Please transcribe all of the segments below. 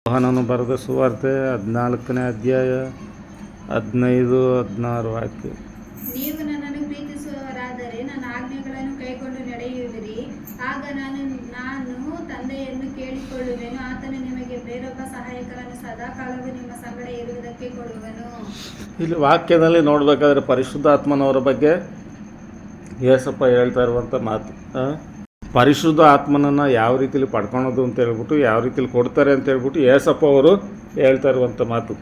ಯೋಹಾನನು ಬರೆದ ಸುವಾರ್ತೆ 14ನೇ ಅಧ್ಯಾಯ 15-16 ವಾಕ್ಯ. ನೀವು ನನ್ನನ್ನು ಪ್ರೀತಿಸುವವರಾದರೆ ನನ್ನ ಆಜ್ಞೆಗಳನ್ನು ಕೈಕೊಂಡು ನಡೆಯುವಿರಿ. ಆಗ ನಾನು ತಂದೆಯನ್ನು ಕೇಳಿಕೊಳ್ಳುವೆನು, ಆತನು ನಿಮಗೆ ಬೇರೊಬ್ಬ ಸಹಾಯಕರನ್ನು ಸದಾಕಾಲವೂ ನಿಮ್ಮ ಸಂಗಡ ಇರುವುದಕ್ಕೆ ಕೊಡುವನು. ಇಲ್ಲಿ ವಾಕ್ಯದಲ್ಲಿ ನೋಡಬೇಕಾದ್ರೆ ಪರಿಶುದ್ಧಾತ್ಮನವರ ಬಗ್ಗೆ ಯೇಸಪ್ಪ ಹೇಳ್ತಾ ಇರುವಂಥ ಮಾತು, ಪರಿಶುದ್ಧ ಆತ್ಮನನ್ನು ಯಾವ ರೀತಿಲಿ ಪಡ್ಕೊಳೋದು ಅಂತ ಹೇಳ್ಬಿಟ್ಟು, ಯಾವ ರೀತಿಲಿ ಕೊಡ್ತಾರೆ ಅಂತ ಹೇಳ್ಬಿಟ್ಟು ಯೇಸಪ್ಪ ಅವರು ಹೇಳ್ತಾ ಇರುವಂಥ ಮಾತು.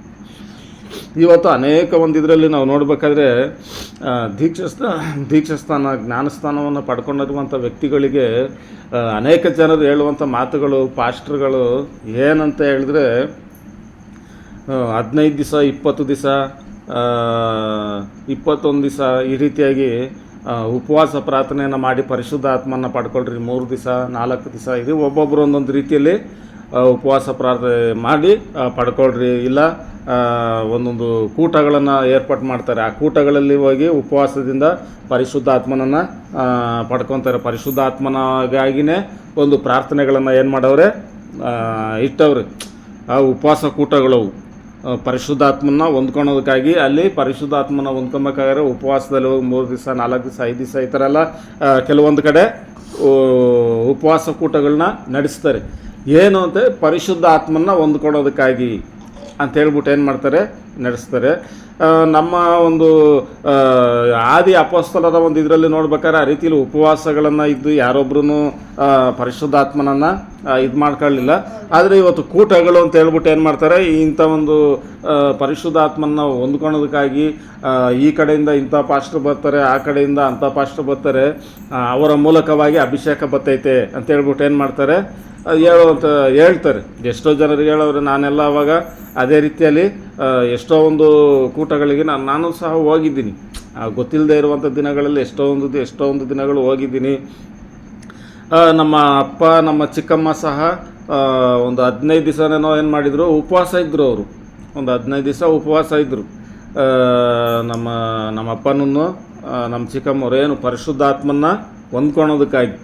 ಇವತ್ತು ಅನೇಕ ಒಂದು ಇದರಲ್ಲಿ ನಾವು ನೋಡಬೇಕಾದ್ರೆ ದೀಕ್ಷಾಸ್ಥಾನ ಜ್ಞಾನಸ್ಥಾನವನ್ನು ಪಡ್ಕೊಂಡಿರುವಂಥ ವ್ಯಕ್ತಿಗಳಿಗೆ ಅನೇಕ ಜನರು ಹೇಳುವಂಥ ಮಾತುಗಳು, ಪಾಸ್ಟ್ರುಗಳು ಏನಂತ ಹೇಳಿದ್ರೆ 15 ದಿವಸ 20 ದಿವಸ 21 ದಿವಸ ಈ ರೀತಿಯಾಗಿ ಉಪವಾಸ ಪ್ರಾರ್ಥನೆಯನ್ನು ಮಾಡಿ ಪರಿಶುದ್ಧ ಆತ್ಮನ ಪಡ್ಕೊಳ್ರಿ, 3 ದಿವಸ 4 ದಿವಸ ಇದು ಒಬ್ಬೊಬ್ಬರು ಒಂದೊಂದು ರೀತಿಯಲ್ಲಿ ಉಪವಾಸ ಪ್ರಾರ್ಥನೆ ಮಾಡಿ ಪಡ್ಕೊಳ್ರಿ. ಇಲ್ಲ ಒಂದೊಂದು ಕೂಟಗಳನ್ನು ಏರ್ಪಾಡು ಮಾಡ್ತಾರೆ, ಆ ಕೂಟಗಳಲ್ಲಿ ಹೋಗಿ ಉಪವಾಸದಿಂದ ಪರಿಶುದ್ಧ ಆತ್ಮನನ್ನು ಪಡ್ಕೊತಾರೆ. ಪರಿಶುದ್ಧ ಆತ್ಮನಿಗಾಗಿಯೇ ಒಂದು ಪ್ರಾರ್ಥನೆಗಳನ್ನು ಏನು ಮಾಡವ್ರೆ, ಇಟ್ಟವ್ರೆ. ಆ ಉಪವಾಸ ಕೂಟಗಳವು ಪರಿಶುದ್ಧಾತ್ಮನ ಹೊಂದ್ಕೊಳೋದಕ್ಕಾಗಿ. ಅಲ್ಲಿ ಪರಿಶುದ್ಧಾತ್ಮನ ಹೊಂದ್ಕೊಬೇಕಾದ್ರೆ ಉಪವಾಸದಲ್ಲಿ ಹೋಗಿ 3 ದಿವಸ 4 ದಿವಸ 5 ದಿವಸ ಈ ಥರ ಎಲ್ಲ ಕೆಲವೊಂದು ಕಡೆ ಉಪವಾಸ ಕೂಟಗಳನ್ನ ನಡೆಸ್ತಾರೆ. ಏನು ಅಂತ ಪರಿಶುದ್ಧ ಆತ್ಮನ ಹೊಂದ್ಕೊಳೋದಕ್ಕಾಗಿ ಅಂತ ಹೇಳ್ಬಿಟ್ಟು ಏನು ಮಾಡ್ತಾರೆ, ನಡೆಸ್ತಾರೆ. ನಮ್ಮ ಒಂದು ಆದಿ ಅಪೊಸ್ತಲರ ಒಂದು ಇದರಲ್ಲಿ ನೋಡ್ಬೇಕಾದ್ರೆ ಆ ರೀತಿಯಲ್ಲಿ ಉಪವಾಸಗಳನ್ನು ಇದ್ದು ಯಾರೊಬ್ಬರೂ ಪರಿಶುದ್ಧಾತ್ಮನನ್ನು ಇದು ಮಾಡ್ಕೊಳ್ಳಿಲ್ಲ. ಆದರೆ ಇವತ್ತು ಕೂಟಗಳು ಅಂತ ಹೇಳ್ಬಿಟ್ಟು ಏನು ಮಾಡ್ತಾರೆ, ಇಂಥ ಒಂದು ಪರಿಶುದ್ಧಾತ್ಮನ ಹೊಂದ್ಕೊಳೋದಕ್ಕಾಗಿ ಈ ಕಡೆಯಿಂದ ಇಂಥ ಪಾಸ್ಟ್ರು ಬರ್ತಾರೆ, ಆ ಕಡೆಯಿಂದ ಅಂಥ ಪಾಸ್ಟ್ರು ಬರ್ತಾರೆ, ಅವರ ಮೂಲಕವಾಗಿ ಅಭಿಷೇಕ ಬರ್ತೈತೆ ಅಂತ ಹೇಳ್ಬಿಟ್ಟು ಏನು ಮಾಡ್ತಾರೆ, ಹೇಳ್ತಾರೆ. ಎಷ್ಟೋ ಜನರಿಗೆ ಹೇಳೋರು, ನಾನೆಲ್ಲ ಅವಾಗ ಅದೇ ರೀತಿಯಲ್ಲಿ ಎಷ್ಟೋ ಒಂದು ಕೂಟಗಳಿಗೆ ನಾನು ಸಹ ಹೋಗಿದ್ದೀನಿ. ಗೊತ್ತಿಲ್ಲದೆ ಇರುವಂಥ ದಿನಗಳಲ್ಲಿ ಎಷ್ಟೋ ಒಂದು ದಿನಗಳು ಹೋಗಿದ್ದೀನಿ. ನಮ್ಮ ಅಪ್ಪ ನಮ್ಮ ಚಿಕ್ಕಮ್ಮ ಸಹ ಒಂದು 15 ದಿವಸನೇನೋ ಏನು ಮಾಡಿದರು, ಉಪವಾಸ ಇದ್ದರು. ಅವರು ಒಂದು 15 ದಿವಸ ಉಪವಾಸ ಇದ್ದರು. ನಮ್ಮ ಅಪ್ಪನೂ ನಮ್ಮ ಚಿಕ್ಕಮ್ಮವ್ರು ಏನು ಪರಿಶುದ್ಧಾತ್ಮನ ಹೊಂದ್ಕೊಳೋದಕ್ಕಾಗಿ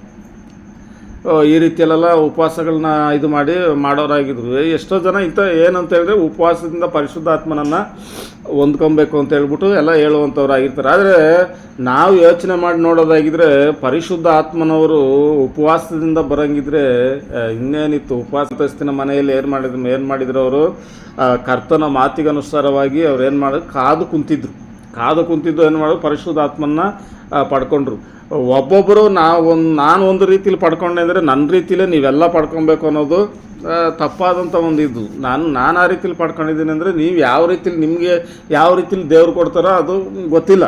ಈ ರೀತಿಯಲ್ಲೆಲ್ಲ ಉಪವಾಸಗಳನ್ನ ಇದು ಮಾಡೋರಾಗಿದ್ರು. ಎಷ್ಟೋ ಜನ ಇಂಥ ಏನಂತ ಹೇಳಿದ್ರೆ ಉಪವಾಸದಿಂದ ಪರಿಶುದ್ಧಾತ್ಮನನ್ನು ಹೊಂದ್ಕೊಬೇಕು ಅಂತ ಹೇಳ್ಬಿಟ್ಟು ಎಲ್ಲ ಹೇಳುವಂಥವ್ರಾಗಿರ್ತಾರೆ. ಆದರೆ ನಾವು ಯೋಚನೆ ಮಾಡಿ ನೋಡೋದಾಗಿದ್ದರೆ ಪರಿಶುದ್ಧ ಆತ್ಮನವರು ಉಪವಾಸದಿಂದ ಬರೋಂಗಿದ್ರೆ ಇನ್ನೇನಿತ್ತು. ಉಪವಾಸಸ್ಥಿನ ಮನೆಯಲ್ಲಿ ಏನು ಮಾಡಿದ್ರು ಅವರು, ಕರ್ತನ ಮಾತಿಗನುಸಾರವಾಗಿ ಅವ್ರು ಏನು ಮಾಡೋದು, ಕಾದು ಕುಂತಿದ್ದು ಏನು ಮಾಡೋದು, ಪರಿಶುದ್ಧಾತ್ಮನ ಪಡ್ಕೊಂಡ್ರು. ಒಬ್ಬೊಬ್ಬರು ನಾನು ಒಂದು ರೀತಿಲಿ ಪಡ್ಕೊಂಡೆ ಅಂದರೆ ನನ್ನ ರೀತಿಲೇ ನೀವೆಲ್ಲ ಪಡ್ಕೊಬೇಕು ಅನ್ನೋದು ತಪ್ಪಾದಂಥ ಒಂದು ಇದು. ನಾನು ಆ ರೀತಿಲಿ ಪಡ್ಕೊಂಡಿದ್ದೀನಿ ಅಂದರೆ ನೀವು ಯಾವ ರೀತಿಲಿ, ನಿಮಗೆ ಯಾವ ರೀತಿಲಿ ದೇವ್ರು ಕೊಡ್ತಾರೋ ಅದು ಗೊತ್ತಿಲ್ಲ.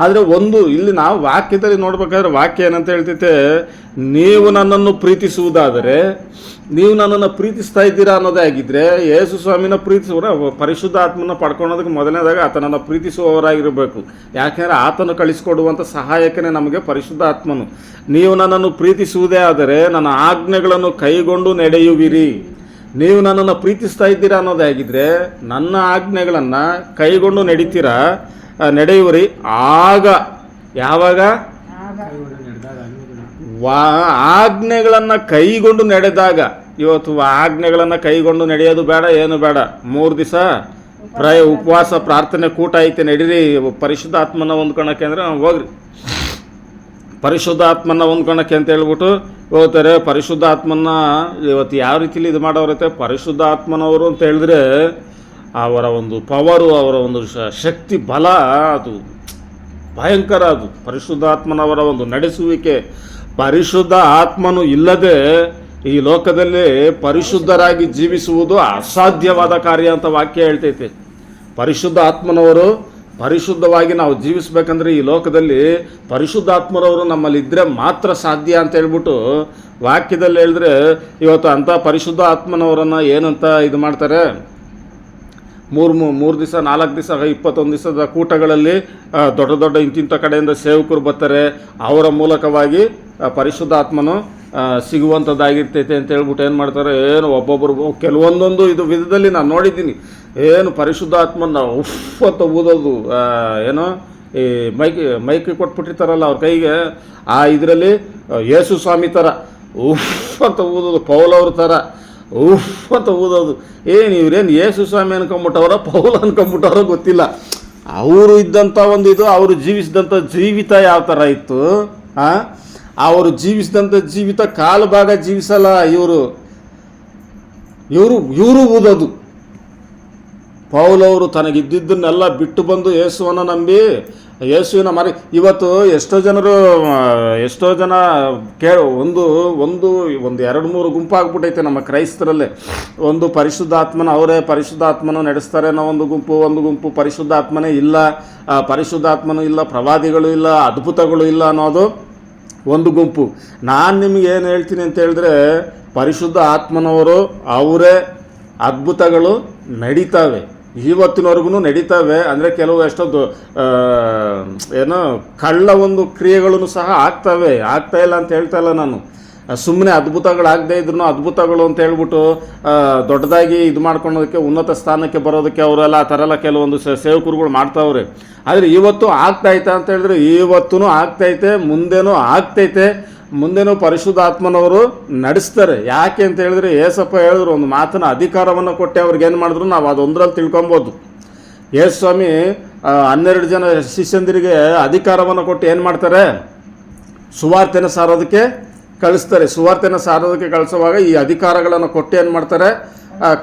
ಆದರೆ ಒಂದು ಇಲ್ಲಿ ನಾವು ವಾಕ್ಯದಲ್ಲಿ ನೋಡ್ಬೇಕಾದ್ರೆ ವಾಕ್ಯ ಏನಂತ ಹೇಳ್ತೈತೆ, ನೀವು ನನ್ನನ್ನು ಪ್ರೀತಿಸುವುದಾದರೆ, ನೀವು ನನ್ನನ್ನು ಪ್ರೀತಿಸ್ತಾ ಇದ್ದೀರಾ ಅನ್ನೋದೇ ಆಗಿದ್ದರೆ, ಯೇಸು ಸ್ವಾಮಿನ ಪ್ರೀತಿಸುವರ ಪರಿಶುದ್ಧ ಆತ್ಮನ ಪಡ್ಕೊಳೋದಕ್ಕೆ ಮೊದಲನೇದಾಗ ಆತನನ್ನು ಪ್ರೀತಿಸುವವರಾಗಿರಬೇಕು. ಯಾಕೆಂದರೆ ಆತನು ಕಳಿಸಿಕೊಡುವಂಥ ಸಹಾಯಕನೇ ನಮಗೆ ಪರಿಶುದ್ಧ ಆತ್ಮನು. ನೀವು ನನ್ನನ್ನು ಪ್ರೀತಿಸುವುದೇ ಆದರೆ ನನ್ನ ಆಜ್ಞೆಗಳನ್ನು ಕೈಗೊಂಡು ನಡೆಯುವಿರಿ. ನೀವು ನನ್ನನ್ನು ಪ್ರೀತಿಸ್ತಾ ಇದ್ದೀರಾ ಅನ್ನೋದೇ ಆಗಿದ್ದರೆ ನನ್ನ ಆಜ್ಞೆಗಳನ್ನು ಕೈಗೊಂಡು ನಡೆಯುವಿರಿ. ಆಗ ಯಾವಾಗ ಆಜ್ಞೆಗಳನ್ನು ಕೈಗೊಂಡು ನಡೆದಾಗ. ಇವತ್ತು ಆಜ್ಞೆಗಳನ್ನು ಕೈಗೊಂಡು ನಡೆಯೋದು ಬೇಡ, ಏನು ಬೇಡ, 3 ದಿವಸ ಉಪವಾಸ ಪ್ರಾರ್ಥನೆ ಕೂಟ ಐತೆ, ನಡೀರಿ ಪರಿಶುದ್ಧಾತ್ಮನ ಹೊಂದ್ಕೊಳಕ್ಕೆ ಅಂದರೆ ಹೋಗ್ರಿ. ಪರಿಶುದ್ಧಾತ್ಮನ ಹೊಂದ್ಕೊಳಕ್ಕೆ ಅಂತ ಹೇಳ್ಬಿಟ್ಟು ಹೋಗ್ತಾರೆ. ಪರಿಶುದ್ಧಾತ್ಮನ ಇವತ್ತು ಯಾವ ರೀತಿಲಿ ಇದು ಮಾಡೋರೈತೆ, ಪರಿಶುದ್ಧಾತ್ಮನವರು ಅಂತ ಹೇಳಿದ್ರೆ ಅವರ ಒಂದು ಪವರು, ಅವರ ಒಂದು ಶಕ್ತಿ, ಬಲ ಅದು ಭಯಂಕರ. ಅದು ಪರಿಶುದ್ಧಾತ್ಮನವರ ಒಂದು ನಡೆಸುವಿಕೆ. ಪರಿಶುದ್ಧ ಆತ್ಮನು ಇಲ್ಲದೆ ಈ ಲೋಕದಲ್ಲಿ ಪರಿಶುದ್ಧರಾಗಿ ಜೀವಿಸುವುದು ಅಸಾಧ್ಯವಾದ ಕಾರ್ಯ ಅಂತ ವಾಕ್ಯ ಹೇಳ್ತೈತೆ. ಪರಿಶುದ್ಧ ಆತ್ಮನವರು ಪರಿಶುದ್ಧವಾಗಿ ನಾವು ಜೀವಿಸ್ಬೇಕಂದ್ರೆ ಈ ಲೋಕದಲ್ಲಿ ಪರಿಶುದ್ಧಾತ್ಮರವರು ನಮ್ಮಲ್ಲಿ ಇದ್ದರೆ ಮಾತ್ರ ಸಾಧ್ಯ ಅಂತ ಹೇಳ್ಬಿಟ್ಟು ವಾಕ್ಯದಲ್ಲಿ ಹೇಳಿದ್ರೆ, ಇವತ್ತು ಅಂಥ ಪರಿಶುದ್ಧ ಆತ್ಮನವರನ್ನು ಏನಂತ ಇದು ಮಾಡ್ತಾರೆ, 3 ದಿವಸ 4 ದಿವಸ 21 ದಿವಸದ ಕೂಟಗಳಲ್ಲಿ ದೊಡ್ಡ ಇಂತಿಂಥ ಕಡೆಯಿಂದ ಸೇವಕರು ಬರ್ತಾರೆ. ಅವರ ಮೂಲಕವಾಗಿ ಪರಿಶುದ್ಧಾತ್ಮನು ಸಿಗುವಂಥದ್ದಾಗಿರ್ತೈತೆ ಅಂತ ಹೇಳ್ಬಿಟ್ಟು ಏನು ಮಾಡ್ತಾರೆ, ಏನು ಒಬ್ಬೊಬ್ಬರು ಕೆಲವೊಂದೊಂದು ಇದು ವಿಧದಲ್ಲಿ ನಾನು ನೋಡಿದ್ದೀನಿ. ಏನು ಪರಿಶುದ್ಧಾತ್ಮನ ಉಫ್ ಅಂತ ಊದೋದು, ಏನೋ ಈ ಮೈಕ್ ಕೊಟ್ಬಿಟ್ಟಿರ್ತಾರಲ್ಲ ಅವ್ರ ಕೈಗೆ, ಆ ಇದರಲ್ಲಿ ಯೇಸು ಸ್ವಾಮಿ ಥರ ಉಫ್ ಅಂತ ಊದೋದು, ಪೌಲವ್ರ ಥರ ಉಫ್ ಅಂತ ಊದೋದು. ಇವ್ರೇನು ಯೇಸು ಸ್ವಾಮಿ ಅನ್ಕೊಂಬಿಟ್ಟವ್ರ ಪೌಲ್ ಅನ್ಕೊಂಬಿಟ್ಟವ್ರ ಗೊತ್ತಿಲ್ಲ. ಅವರು ಇದ್ದಂಥ ಒಂದು ಇದು, ಅವರು ಜೀವಿಸಿದಂಥ ಜೀವಿತ ಯಾವ ಥರ ಇತ್ತು, ಅವರು ಜೀವಿಸಿದಂಥ ಜೀವಿತ ಕಾಲು ಭಾಗ ಜೀವಿಸಲ್ಲ ಇವರು ಊದೋದು. ಪೌಲವರು ತನಗಿದ್ದನ್ನೆಲ್ಲ ಬಿಟ್ಟು ಬಂದು ಯೇಸುವನ್ನು ನಂಬಿ ಯೇಸುವಿನ ಇವತ್ತು ಎಷ್ಟೋ ಜನ ಒಂದು 2-3 ಗುಂಪಾಗ್ಬಿಟ್ಟೈತೆ ನಮ್ಮ ಕ್ರೈಸ್ತರಲ್ಲೇ. ಒಂದು ಅವರೇ ಪರಿಶುದ್ಧಾತ್ಮನ ನಡೆಸ್ತಾರೆ ಅನ್ನೋ ಒಂದು ಗುಂಪು ಪರಿಶುದ್ಧಾತ್ಮನೇ ಇಲ್ಲ, ಪರಿಶುದ್ಧಾತ್ಮನೂ ಇಲ್ಲ, ಪ್ರವಾದಿಗಳು ಇಲ್ಲ, ಅದ್ಭುತಗಳು ಇಲ್ಲ ಅನ್ನೋದು ಒಂದು ಗುಂಪು. ನಾನು ನಿಮ್ಗೆ ಏನು ಹೇಳ್ತೀನಿ ಅಂತ ಹೇಳಿದ್ರೆ, ಪರಿಶುದ್ಧ ಆತ್ಮನವರು ಅವರೇ, ಅದ್ಭುತಗಳು ನಡೀತಾವೆ, ಇವತ್ತಿನವರೆಗೂ ನಡೀತಾವೆ. ಅಂದರೆ ಕೆಲವು ಎಷ್ಟೊಂದು ಕಳ್ಳ ಒಂದು ಕ್ರಿಯೆಗಳನ್ನು ಸಹ ಆಗ್ತಾ ಇಲ್ಲ ಅಂತ ಹೇಳ್ತಾ ಇಲ್ಲ ನಾನು. ಸುಮ್ಮನೆ ಅದ್ಭುತಗಳಾಗದೇ ಇದ್ರೂ ಅದ್ಭುತಗಳು ಅಂತ ಹೇಳ್ಬಿಟ್ಟು ದೊಡ್ಡದಾಗಿ ಇದು ಮಾಡ್ಕೊಳೋದಕ್ಕೆ, ಉನ್ನತ ಸ್ಥಾನಕ್ಕೆ ಬರೋದಕ್ಕೆ ಅವರೆಲ್ಲ ಆ ಥರ ಎಲ್ಲ ಕೆಲವೊಂದು ಸೇವಕರುಗಳು ಮಾಡ್ತಾವ್ರೆ. ಆದರೆ ಇವತ್ತು ಆಗ್ತಾಯ್ತಾ ಅಂತ ಹೇಳಿದ್ರೆ ಇವತ್ತೂ ಆಗ್ತೈತೆ, ಮುಂದೇನೂ ಪರಿಶುದ್ಧಾತ್ಮನವರು ನಡೆಸ್ತಾರೆ. ಯಾಕೆ ಅಂತ ಹೇಳಿದ್ರೆ ಏಸಪ್ಪ ಹೇಳಿದ್ರು, ಒಂದು ಮಾತನ್ನ ಅಧಿಕಾರವನ್ನು ಕೊಟ್ಟೆ ಅವ್ರಿಗೆ ಏನು ಮಾಡಿದ್ರು ನಾವು ಅದೊಂದರಲ್ಲಿ ತಿಳ್ಕೊಬೋದು. ಯೇಸು ಸ್ವಾಮಿ 12 ಜನ ಶಿಷ್ಯಂದಿರಿಗೆ ಅಧಿಕಾರವನ್ನು ಕೊಟ್ಟು ಏನು ಮಾಡ್ತಾರೆ, ಸುವಾರ್ತೆನ ಸಾರೋದಕ್ಕೆ ಕಳಿಸ್ತಾರೆ. ಸುವಾರ್ತೆನ ಸಾರೋದಕ್ಕೆ ಕಳಿಸುವಾಗ ಈ ಅಧಿಕಾರಗಳನ್ನು ಕೊಟ್ಟು ಏನು ಮಾಡ್ತಾರೆ,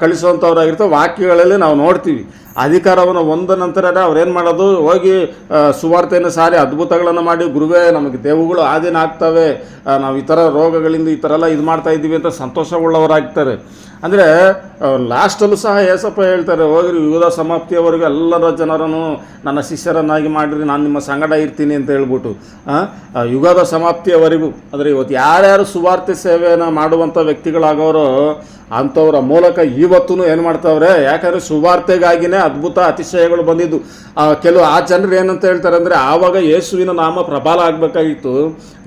ಕಳಿಸುವಂಥವ್ರಾಗಿರ್ತಾರೆ. ವಾಕ್ಯಗಳಲ್ಲಿ ನಾವು ನೋಡ್ತೀವಿ. ಅಧಿಕಾರವನ್ನು ಒಂದ ನಂತರ ಅವ್ರೇನು ಮಾಡೋದು, ಹೋಗಿ ಸುವಾರ್ತೆಯನ್ನು ಸಾರಿ ಅದ್ಭುತಗಳನ್ನು ಮಾಡಿ, ಗುರುವೇ ನಮಗೆ ದೇವುಗಳು ಆಧೀನ ಆಗ್ತವೆ, ನಾವು ಈ ಥರ ರೋಗಗಳಿಂದ ಈ ಥರ ಎಲ್ಲ ಇದು ಮಾಡ್ತಾ ಇದ್ದೀವಿ ಅಂತ ಸಂತೋಷವುಳ್ಳವರಾಗ್ತಾರೆ. ಅಂದರೆ ಲಾಸ್ಟಲ್ಲೂ ಸಹ ಏಸಪ್ಪ ಹೇಳ್ತಾರೆ, ಹೋಗಿರಿ ಯುಗದ ಸಮಾಪ್ತಿಯವರೆಗೂ ಎಲ್ಲರ ಜನರನ್ನು ನನ್ನ ಶಿಷ್ಯರನ್ನಾಗಿ ಮಾಡಿರಿ, ನಾನು ನಿಮ್ಮ ಸಂಗಡ ಇರ್ತೀನಿ ಅಂತ ಹೇಳ್ಬಿಟ್ಟು ಯುಗದ ಸಮಾಪ್ತಿಯವರೆಗೂ. ಅಂದರೆ ಇವತ್ತು ಯಾರ್ಯಾರು ಸುವಾರ್ತೆ ಸೇವೆಯನ್ನು ಮಾಡುವಂಥ ವ್ಯಕ್ತಿಗಳಾಗೋರು ಅಂಥವ್ರ ಮೂಲಕ ಇವತ್ತೂ ಏನು ಮಾಡ್ತಾವ್ರೆ, ಯಾಕಂದರೆ ಸುವಾರ್ತೆಗಾಗಿನೇ ಅದ್ಭುತ ಅತಿಶಯಗಳು ಬಂದಿದ್ದು. ಕೆಲವು ಆ ಜನರು ಏನಂತ ಹೇಳ್ತಾರೆ ಅಂದರೆ, ಆವಾಗ ಯೇಸುವಿನ ನಾಮ ಪ್ರಬಲ ಆಗಬೇಕಾಗಿತ್ತು,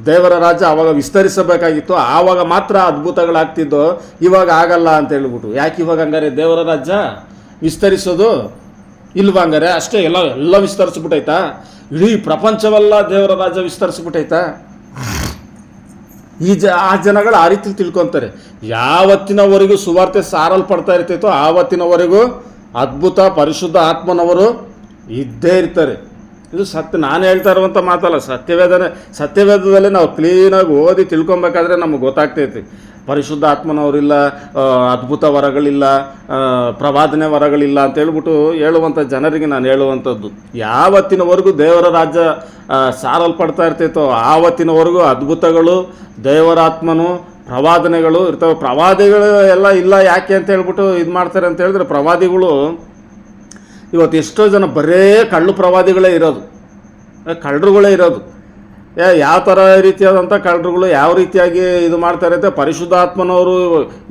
ದೇವರ ರಾಜ್ಯ ಆವಾಗ ವಿಸ್ತರಿಸಬೇಕಾಗಿತ್ತು, ಆವಾಗ ಮಾತ್ರ ಅದ್ಭುತಗಳಾಗ್ತಿದ್ದು, ಇವಾಗ ಆಗಲ್ಲ ಅಂತ ಹೇಳ್ಬಿಟ್ಟು. ಯಾಕೆ ಇವಾಗ ಹಂಗಾರೆ ದೇವರ ರಾಜ್ಯ ವಿಸ್ತರಿಸೋದು ಇಲ್ವಾ? ಹಂಗಾರೆ ಅಷ್ಟೇ ಎಲ್ಲ ವಿಸ್ತರಿಸ್ಬಿಟ್ಟೈತಾ? ಇಡೀ ಪ್ರಪಂಚವೆಲ್ಲ ದೇವರ ರಾಜ್ಯ ವಿಸ್ತರಿಸ್ಬಿಟ್ಟೈತಾ? ಆ ಜನಗಳು ಆ ರೀತಿ ತಿಳ್ಕೊತಾರೆ. ಯಾವತ್ತಿನವರೆಗೂ ಸುವಾರ್ತೆ ಸಾರಲ್ಪಡ್ತಾ ಇರ್ತೈತೋ ಆವತ್ತಿನವರೆಗೂ ಅದ್ಭುತ ಪರಿಶುದ್ಧ ಆತ್ಮನವರು ಇದ್ದೇ ಇರ್ತಾರೆ. ಇದು ನಾನು ಹೇಳ್ತಾ ಇರುವಂಥ ಮಾತಲ್ಲ, ಸತ್ಯವೇದದಲ್ಲಿ ನಾವು ಕ್ಲೀನಾಗಿ ಓದಿ ತಿಳ್ಕೊಬೇಕಾದ್ರೆ ನಮಗೆ ಗೊತ್ತಾಗ್ತೈತಿ. ಪರಿಶುದ್ಧ ಆತ್ಮನವರಿಲ್ಲ, ಅದ್ಭುತ ವರಗಳಿಲ್ಲ, ಪ್ರವಾದನೆ ವರಗಳಿಲ್ಲ ಅಂತ ಹೇಳ್ಬಿಟ್ಟು ಹೇಳುವಂಥ ಜನರಿಗೆ ನಾನು ಹೇಳುವಂಥದ್ದು, ಯಾವತ್ತಿನವರೆಗೂ ದೇವರ ರಾಜ್ಯ ಸಾರಲ್ಪಡ್ತಾ ಇರ್ತೈತೋ ಆವತ್ತಿನವರೆಗೂ ಅದ್ಭುತಗಳು, ದೇವರಾತ್ಮನು, ಪ್ರವಾದನೆಗಳು ಇರ್ತವೆ. ಪ್ರವಾದಿಗಳು ಎಲ್ಲ ಇಲ್ಲ. ಯಾಕೆ ಅಂತ ಹೇಳ್ಬಿಟ್ಟು ಇದು ಮಾಡ್ತಾರೆ ಅಂತ ಹೇಳಿದ್ರೆ, ಪ್ರವಾದಿಗಳು ಇವತ್ತು ಎಷ್ಟೋ ಜನ ಬರೇ ಕಳ್ಳು ಪ್ರವಾದಿಗಳೇ ಇರೋದು, ಕಳ್ಳರುಗಳೇ ಇರೋದು. ಯಾವ ಥರ ರೀತಿಯಾದಂಥ ಕಳ್ಳರುಗಳು ಯಾವ ರೀತಿಯಾಗಿ ಇದು ಮಾಡ್ತಾರೆ ಅಂತ, ಪರಿಶುದ್ಧಾತ್ಮನವರು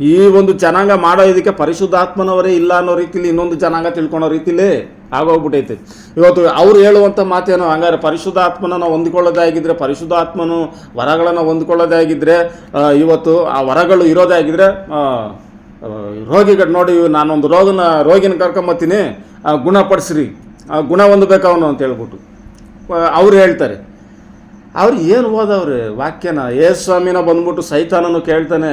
ಈ ಒಂದು ಜನಾಂಗ ಮಾಡೋ ಇದಕ್ಕೆ ಪರಿಶುದ್ಧಾತ್ಮನವರೇ ಇಲ್ಲ ಅನ್ನೋ ರೀತಿಲಿ ಇನ್ನೊಂದು ಜನಾಂಗ ತಿಳ್ಕೊಳೋ ರೀತಿಲಿ ಆಗೋಗ್ಬಿಟ್ಟೈತೆ. ಇವತ್ತು ಅವ್ರು ಹೇಳುವಂಥ ಮಾತೇನೋ, ಹಂಗಾರೆ ಪರಿಶುದ್ಧಾತ್ಮನ ಹೊಂದಿಕೊಳ್ಳೋದೇ ಆಗಿದ್ದರೆ, ಪರಿಶುದ್ಧಾತ್ಮನು ವರಗಳನ್ನು ಹೊಂದ್ಕೊಳ್ಳೋದೇ ಆಗಿದ್ದರೆ, ಇವತ್ತು ಆ ವರಗಳು ಇರೋದೇ ಆಗಿದ್ದರೆ, ರೋಗಿಗಳು ನೋಡಿ, ನಾನೊಂದು ರೋಗಿನ ಕರ್ಕೊಂಬತ್ತೀನಿ, ಗುಣಪಡಿಸ್ರಿ, ಗುಣ ಹೊಂದಬೇಕು ಅವನು ಅಂತ ಹೇಳ್ಬಿಟ್ಟು ಅವ್ರು ಹೇಳ್ತಾರೆ. ಅವ್ರು ಏನು ಓದವ್ರೆ ವಾಕ್ಯನ? ಯೇಸು ಸ್ವಾಮಿನ ಬಂದ್ಬಿಟ್ಟು ಸೈತಾನನು ಕೇಳ್ತಾನೆ,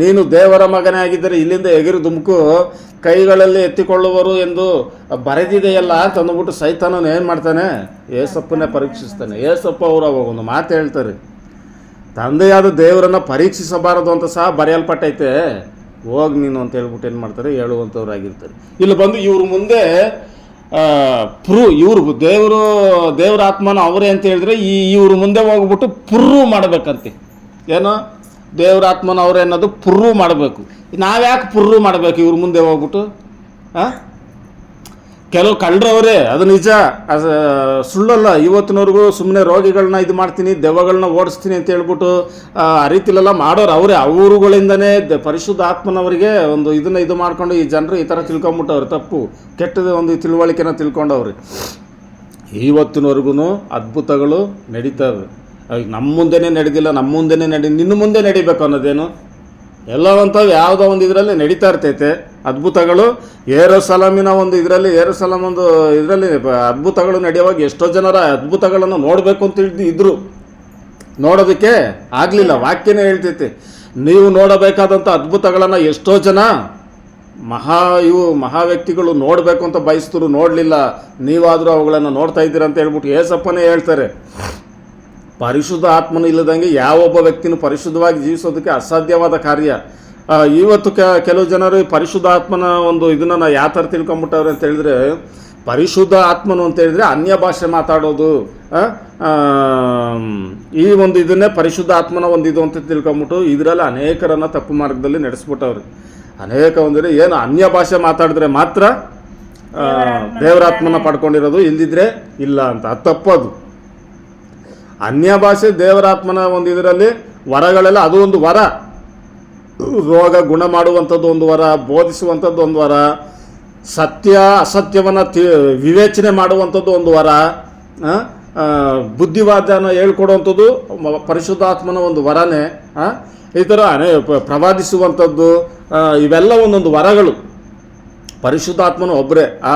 ನೀನು ದೇವರ ಮಗನೇ ಆಗಿದ್ದರೆ ಇಲ್ಲಿಂದ ಎಗಿರು ದುಮ್ಕು ಕೈಗಳಲ್ಲಿ ಎತ್ತಿಕೊಳ್ಳುವರು ಎಂದು ಬರೆದಿದೆಯಲ್ಲ ಅಂತ ಅಂದ್ಬಿಟ್ಟು ಸೈತಾನನು ಏನು ಮಾಡ್ತಾನೆ, ಏಸಪ್ಪನ್ನೇ ಪರೀಕ್ಷಿಸ್ತಾನೆ. ಏಸಪ್ಪ ಅವರು ಅವಾಗ ಒಂದು ಮಾತು ಹೇಳ್ತಾರೆ, ತಂದೆಯಾದ ದೇವರನ್ನು ಪರೀಕ್ಷಿಸಬಾರದು ಅಂತ ಸಹ ಬರೆಯಲ್ಪಟ್ಟೈತೆ, ಹೋಗಿ ನೀನು ಅಂತ ಹೇಳ್ಬಿಟ್ಟು ಏನು ಮಾಡ್ತಾರೆ, ಹೇಳುವಂಥವ್ರಾಗಿರ್ತಾರೆ. ಇಲ್ಲಿ ಬಂದು ಇವ್ರ ಮುಂದೆ ಇವರು ದೇವರ ಆತ್ಮನ ಅವರೇ ಅಂತ ಹೇಳಿದ್ರೆ ಇವ್ರ ಮುಂದೆ ಹೋಗ್ಬಿಟ್ಟು ಪ್ರೂವ್ ಮಾಡಬೇಕಂತೆ. ಏನೋ ದೇವರಾತ್ಮನ ಅವರೇ ಅನ್ನೋದು ಪ್ರೂವ್ ಮಾಡಬೇಕು. ನಾವ್ಯಾಕೆ ಪ್ರೂವ್ ಮಾಡಬೇಕು ಇವ್ರ ಮುಂದೆ ಹೋಗ್ಬಿಟ್ಟು? ಕೆಲವು ಕಳ್ಳರವರೇ, ಅದು ನಿಜ, ಸುಳ್ಳಲ್ಲ. ಇವತ್ತಿನವ್ರಿಗೂ ಸುಮ್ಮನೆ ರೋಗಿಗಳನ್ನ ಇದು ಮಾಡ್ತೀನಿ, ದೆವ್ವಗಳನ್ನ ಓಡಿಸ್ತೀನಿ ಅಂತ ಹೇಳ್ಬಿಟ್ಟು ಆ ರೀತಿಲೆಲ್ಲ ಮಾಡೋರು ಅವರೇ. ಅವರುಗಳಿಂದನೇ ಪರಿಶುದ್ಧ ಆತ್ಮನವರಿಗೆ ಒಂದು ಇದನ್ನು ಇದು ಮಾಡ್ಕೊಂಡು ಈ ಜನರು ಈ ಥರ ತಿಳ್ಕೊಂಬಿಟ್ಟವ್ರು, ತಪ್ಪು ಕೆಟ್ಟದ ಒಂದು ತಿಳುವಳಿಕೆನ ತಿಳ್ಕೊಂಡವ್ರಿ. ಇವತ್ತಿನವರೆಗೂ ಅದ್ಭುತಗಳು ನಡೀತವೆ. ನಮ್ಮ ಮುಂದೆನೇ ನಡೆದಿಲ್ಲ, ನಮ್ಮ ಮುಂದೆನೇ ನಿನ್ನ ಮುಂದೆ ನಡಿಬೇಕು ಅನ್ನೋದೇನು? ಎಲ್ಲವಂಥವು ಯಾವುದೋ ಒಂದು ಇದರಲ್ಲಿ ನಡೀತಾ ಇರ್ತೈತೆ ಅದ್ಭುತಗಳು. ಯೆರೂಸಲೇಮಿನ ಒಂದು ಇದರಲ್ಲಿ ಅದ್ಭುತಗಳು ನಡೆಯುವಾಗ ಎಷ್ಟೋ ಜನರ ಅದ್ಭುತಗಳನ್ನು ನೋಡಬೇಕು ಅಂತ ಇದ್ರು, ನೋಡೋದಕ್ಕೆ ಆಗಲಿಲ್ಲ. ವಾಕ್ಯನೇ ಹೇಳ್ತೈತೆ, ನೀವು ನೋಡಬೇಕಾದಂಥ ಅದ್ಭುತಗಳನ್ನು ಎಷ್ಟೋ ಜನ ಮಹಾ ವ್ಯಕ್ತಿಗಳು ನೋಡಬೇಕು ಅಂತ ಬಯಸಿದ್ರು, ನೋಡಲಿಲ್ಲ. ನೀವಾದರೂ ಅವುಗಳನ್ನು ನೋಡ್ತಾ ಇದ್ದೀರಾ ಅಂತ ಹೇಳ್ಬಿಟ್ಟು ಏಸಪ್ಪನೇ ಹೇಳ್ತಾರೆ. ಪರಿಶುದ್ಧ ಆತ್ಮನು ಇಲ್ಲದಂಗೆ ಯಾವೊಬ್ಬ ವ್ಯಕ್ತಿನೂ ಪರಿಶುದ್ಧವಾಗಿ ಜೀವಿಸೋದಕ್ಕೆ ಅಸಾಧ್ಯವಾದ ಕಾರ್ಯ. ಇವತ್ತು ಕೆಲವು ಜನರು ಪರಿಶುದ್ಧ ಆತ್ಮನ ಒಂದು ಇದನ್ನು ಯಾವ ಥರ ತಿಳ್ಕೊಂಬಿಟ್ಟವ್ರೆ ಅಂತ ಹೇಳಿದ್ರೆ, ಪರಿಶುದ್ಧ ಆತ್ಮನು ಅಂತ ಹೇಳಿದ್ರೆ ಅನ್ಯ ಭಾಷೆ ಮಾತಾಡೋದು, ಈ ಒಂದು ಇದನ್ನೇ ಪರಿಶುದ್ಧ ಆತ್ಮನ ಒಂದು ಇದು ಅಂತ ತಿಳ್ಕೊಂಬಿಟ್ಟು ಇದರಲ್ಲಿ ಅನೇಕರನ್ನು ತಪ್ಪು ಮಾರ್ಗದಲ್ಲಿ ನಡೆಸ್ಬಿಟ್ಟವ್ರು. ಅನೇಕ ಒಂದರೆ ಏನು ಅನ್ಯ ಭಾಷೆ ಮಾತಾಡಿದ್ರೆ ಮಾತ್ರ ದೇವರಾತ್ಮನ ಪಡ್ಕೊಂಡಿರೋದು, ಇಲ್ದಿದ್ರೆ ಇಲ್ಲ ಅಂತ. ಅದು ತಪ್ಪದು. ಅನ್ಯ ಭಾಷೆ ದೇವರಾತ್ಮನ ಒಂದು ಇದರಲ್ಲಿ ವರಗಳೆಲ್ಲ ಅದು ಒಂದು ವರ. ರೋಗ ಗುಣ ಮಾಡುವಂಥದ್ದು ಒಂದು ವರ, ಬೋಧಿಸುವಂಥದ್ದು ಒಂದು ವರ, ಸತ್ಯ ಅಸತ್ಯವನ್ನು ವಿವೇಚನೆ ಮಾಡುವಂಥದ್ದು ಒಂದು ವರ, ಬುದ್ಧಿವಾದನ ಹೇಳ್ಕೊಡುವಂಥದ್ದು ಪರಿಶುದ್ಧಾತ್ಮನ ಒಂದು ವರನೇ. ಈ ಥರ ಪ್ರವಾದಿಸುವಂಥದ್ದು ಇವೆಲ್ಲ ಒಂದೊಂದು ವರಗಳು. ಪರಿಶುದ್ಧಾತ್ಮನ ಒಬ್ಬರೇ ಆ